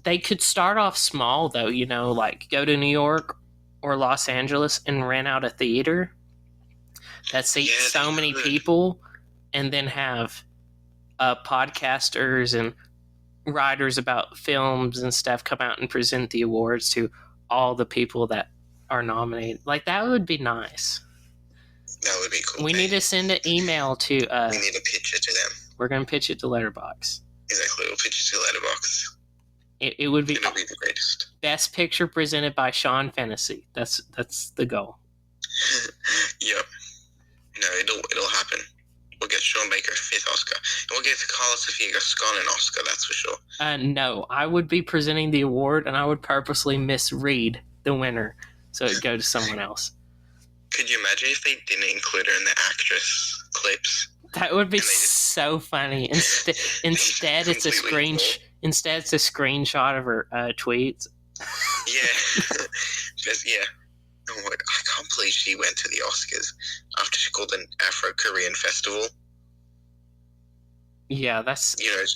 They could start off small, though, like go to New York or Los Angeles and rent out a theater that seats so many people, and then have podcasters and writers about films and stuff come out and present the awards to all the people that are nominated. Like, that would be nice. That would be cool. We need to send an email to... we need to pitch it to them. We're going to pitch it to Letterboxd. Exactly, we'll pitch it to Letterboxd. It would be... It'll be the greatest. Best picture presented by Sean Fennessy. That's the goal. Yep. No, it'll happen. We'll get Sean Baker a 5th Oscar. And we'll get Carla Sofia Gascon an Oscar, that's for sure. No, I would be presenting the award, and I would purposely misread the winner so it'd go to someone else. Could you imagine if they didn't include her in the actress clips? That would be so funny. Instead, it's a screenshot of her tweets. Yeah. Yeah. Oh my God, I can't believe she went to the Oscars after she called an Afro-Korean festival. Yeah, that's terrible.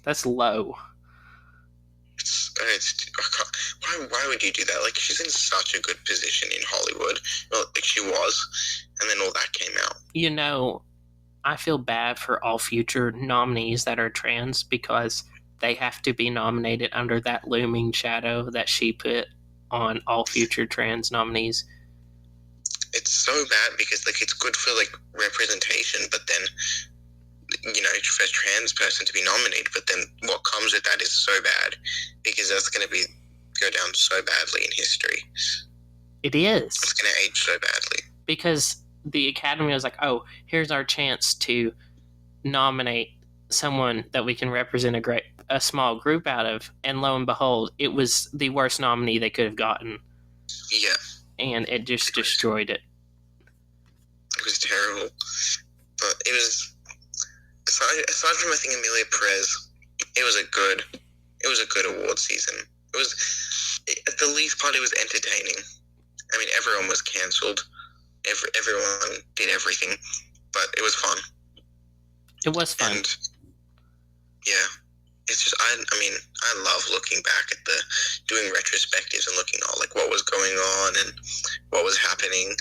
That's low. Why would you do that? Like, she's in such a good position in Hollywood. Well, like she was, and then all that came out. I feel bad for all future nominees that are trans because they have to be nominated under that looming shadow that she put on all future trans nominees. It's so bad because it's good for representation, but then for a trans person to be nominated, but then what comes with that is so bad because that's going to go down so badly in history. It is. It's going to age so badly because the Academy was like, "Oh, here's our chance to nominate someone that we can represent a small group out of," and lo and behold, it was the worst nominee they could have gotten. Yeah, and it just destroyed it. It was terrible, but it was aside from I think Emilia Perez, it was a good award season. It was at the least part it was entertaining. I mean, everyone was cancelled. Everyone did everything, but it was fun. It was fun. And yeah, it's just I love looking back at doing retrospectives and looking at what was going on and what was happening.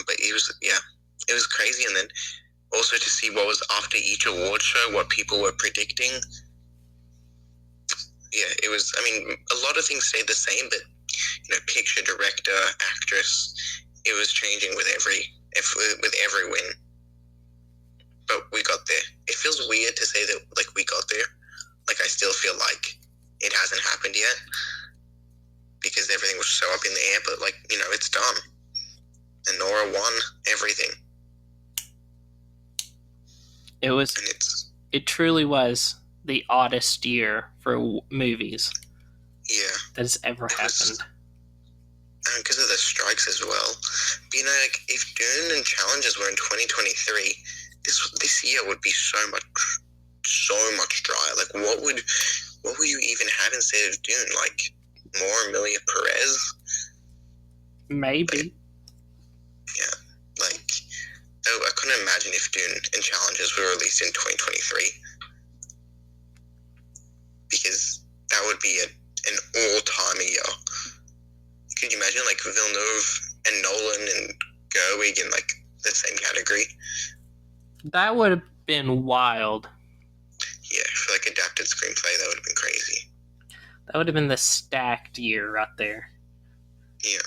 But it was crazy, and then also to see what was after each award show, what people were predicting. Yeah, it was. I mean, a lot of things stayed the same, but picture, director, actress, it was changing with every win. But we got there. It feels weird to say that we got there. I still feel like it hasn't happened yet because everything was so up in the air. But it's done, and Nora won everything. It truly was the oddest year for movies. Yeah, that has ever happened. Because of the strikes as well. But if Dune and Challenges were in 2023, this year would be so much drier. What would you even have instead of Dune? More Emilia Perez? Maybe. I couldn't imagine if Dune and Challenges were released in 2023. Because that would be an all-time year. Could you imagine Villeneuve and Nolan and Gerwig in the same category? That would have been wild. Yeah, for adapted screenplay, that would have been crazy. That would have been the stacked year right there. Yeah.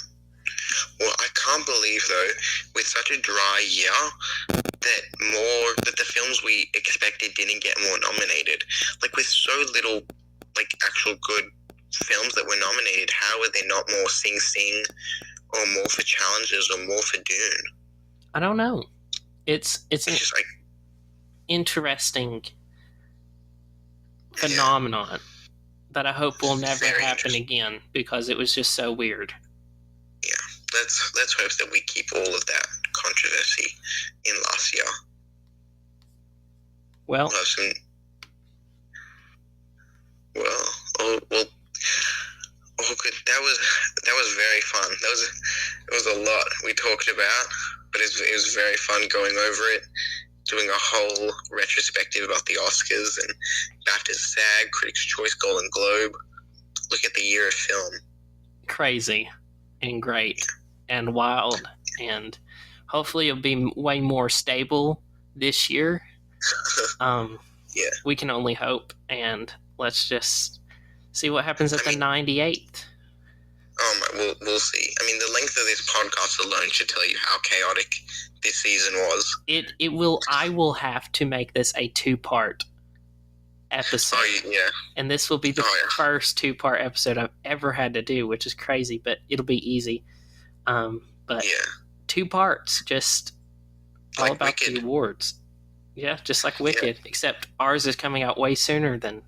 Well, I can't believe though, with such a dry year, that the films we expected didn't get more nominated. With so little actual good films that were nominated, how are there not more Sing Sing or more for Challenges or more for Dune? I don't know. It's just interesting phenomenon that I hope will never happen again because it was just so weird. Yeah, let's hope that we keep all of that controversy in last year. Well, good. That was very fun. It was a lot we talked about, but it was very fun going over it, doing a whole retrospective about the Oscars and BAFTA, SAG, Critics' Choice, Golden Globe. Look at the year of film. Crazy and great and wild, and hopefully it'll be way more stable this year. Yeah. We can only hope, and let's just see what happens at the 98th. We'll see. I mean, the length of this podcast alone should tell you how chaotic this season was. It will. I will have to make this a 2-part episode. Oh, yeah. And this will be the first 2-part episode I've ever had to do, which is crazy, but it'll be easy. But 2 parts, just all about Wicked. The awards. Yeah, just like Wicked, except ours is coming out way sooner than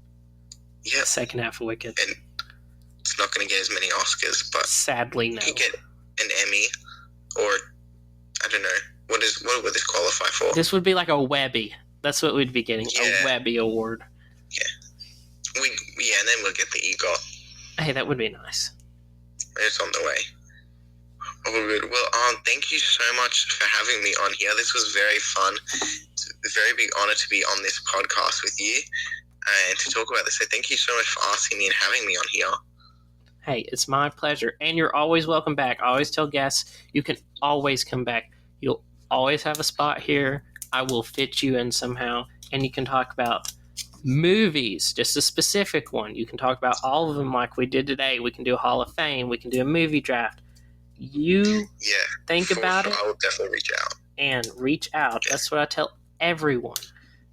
the second half of Wicked. And it's not going to get as many Oscars, but sadly, no. You get an Emmy, or I don't know what would this qualify for? This would be like a Webby. That's what we'd be getting, a Webby award. Yeah, and then we'll get the EGOT. Hey, that would be nice. It's on the way. Oh, good. Well, thank you so much for having me on here. This was very fun. It's a very big honor to be on this podcast with you and to talk about this. So thank you so much for asking me and having me on here. Hey, it's my pleasure. And you're always welcome back. I always tell guests, you can always come back. You'll always have a spot here. I will fit you in somehow. And you can talk about Movies, just a specific one. You can talk about all of them like we did today. We can do a Hall of Fame. We can do a movie draft. You think about it. I will definitely reach out. And reach out. That's what I tell everyone.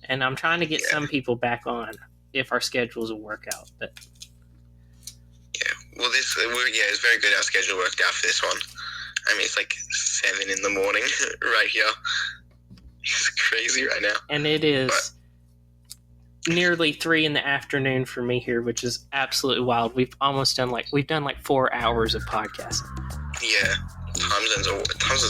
And I'm trying to get some people back on if our schedules will work out. But well, it's very good our schedule worked out for this one. I mean, it's like 7 in the morning right here. It's crazy right now. And it is nearly 3 in the afternoon for me here, which is absolutely wild. We've done like 4 hours of podcasting. Yeah. Time zones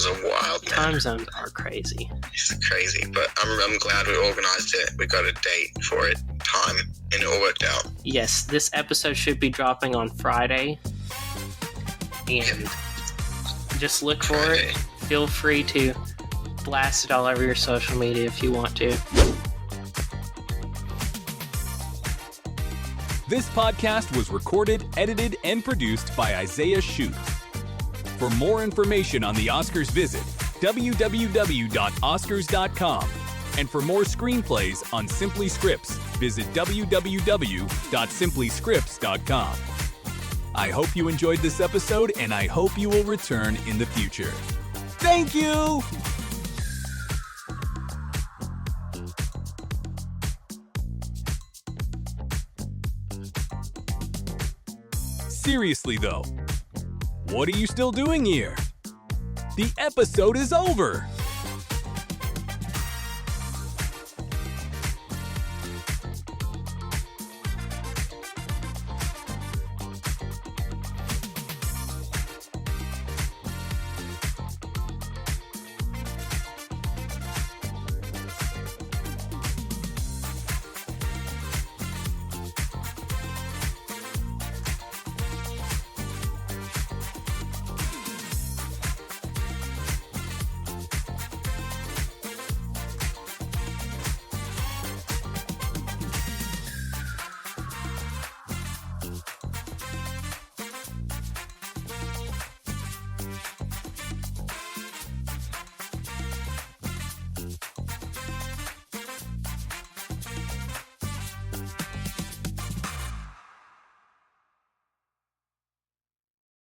are wild, man. Time zones are crazy. It's crazy, but I'm glad we organized it. We got a date for it, time, and it all worked out. Yes, this episode should be dropping on Friday. And just look for it. Feel free to blast it all over your social media if you want to. This podcast was recorded, edited, and produced by Isaiah Shute. For more information on the Oscars, visit www.oscars.com. And for more screenplays on Simply Scripts, visit www.simplyscripts.com. I hope you enjoyed this episode, and I hope you will return in the future. Thank you! Seriously, though, what are you still doing here? The episode is over!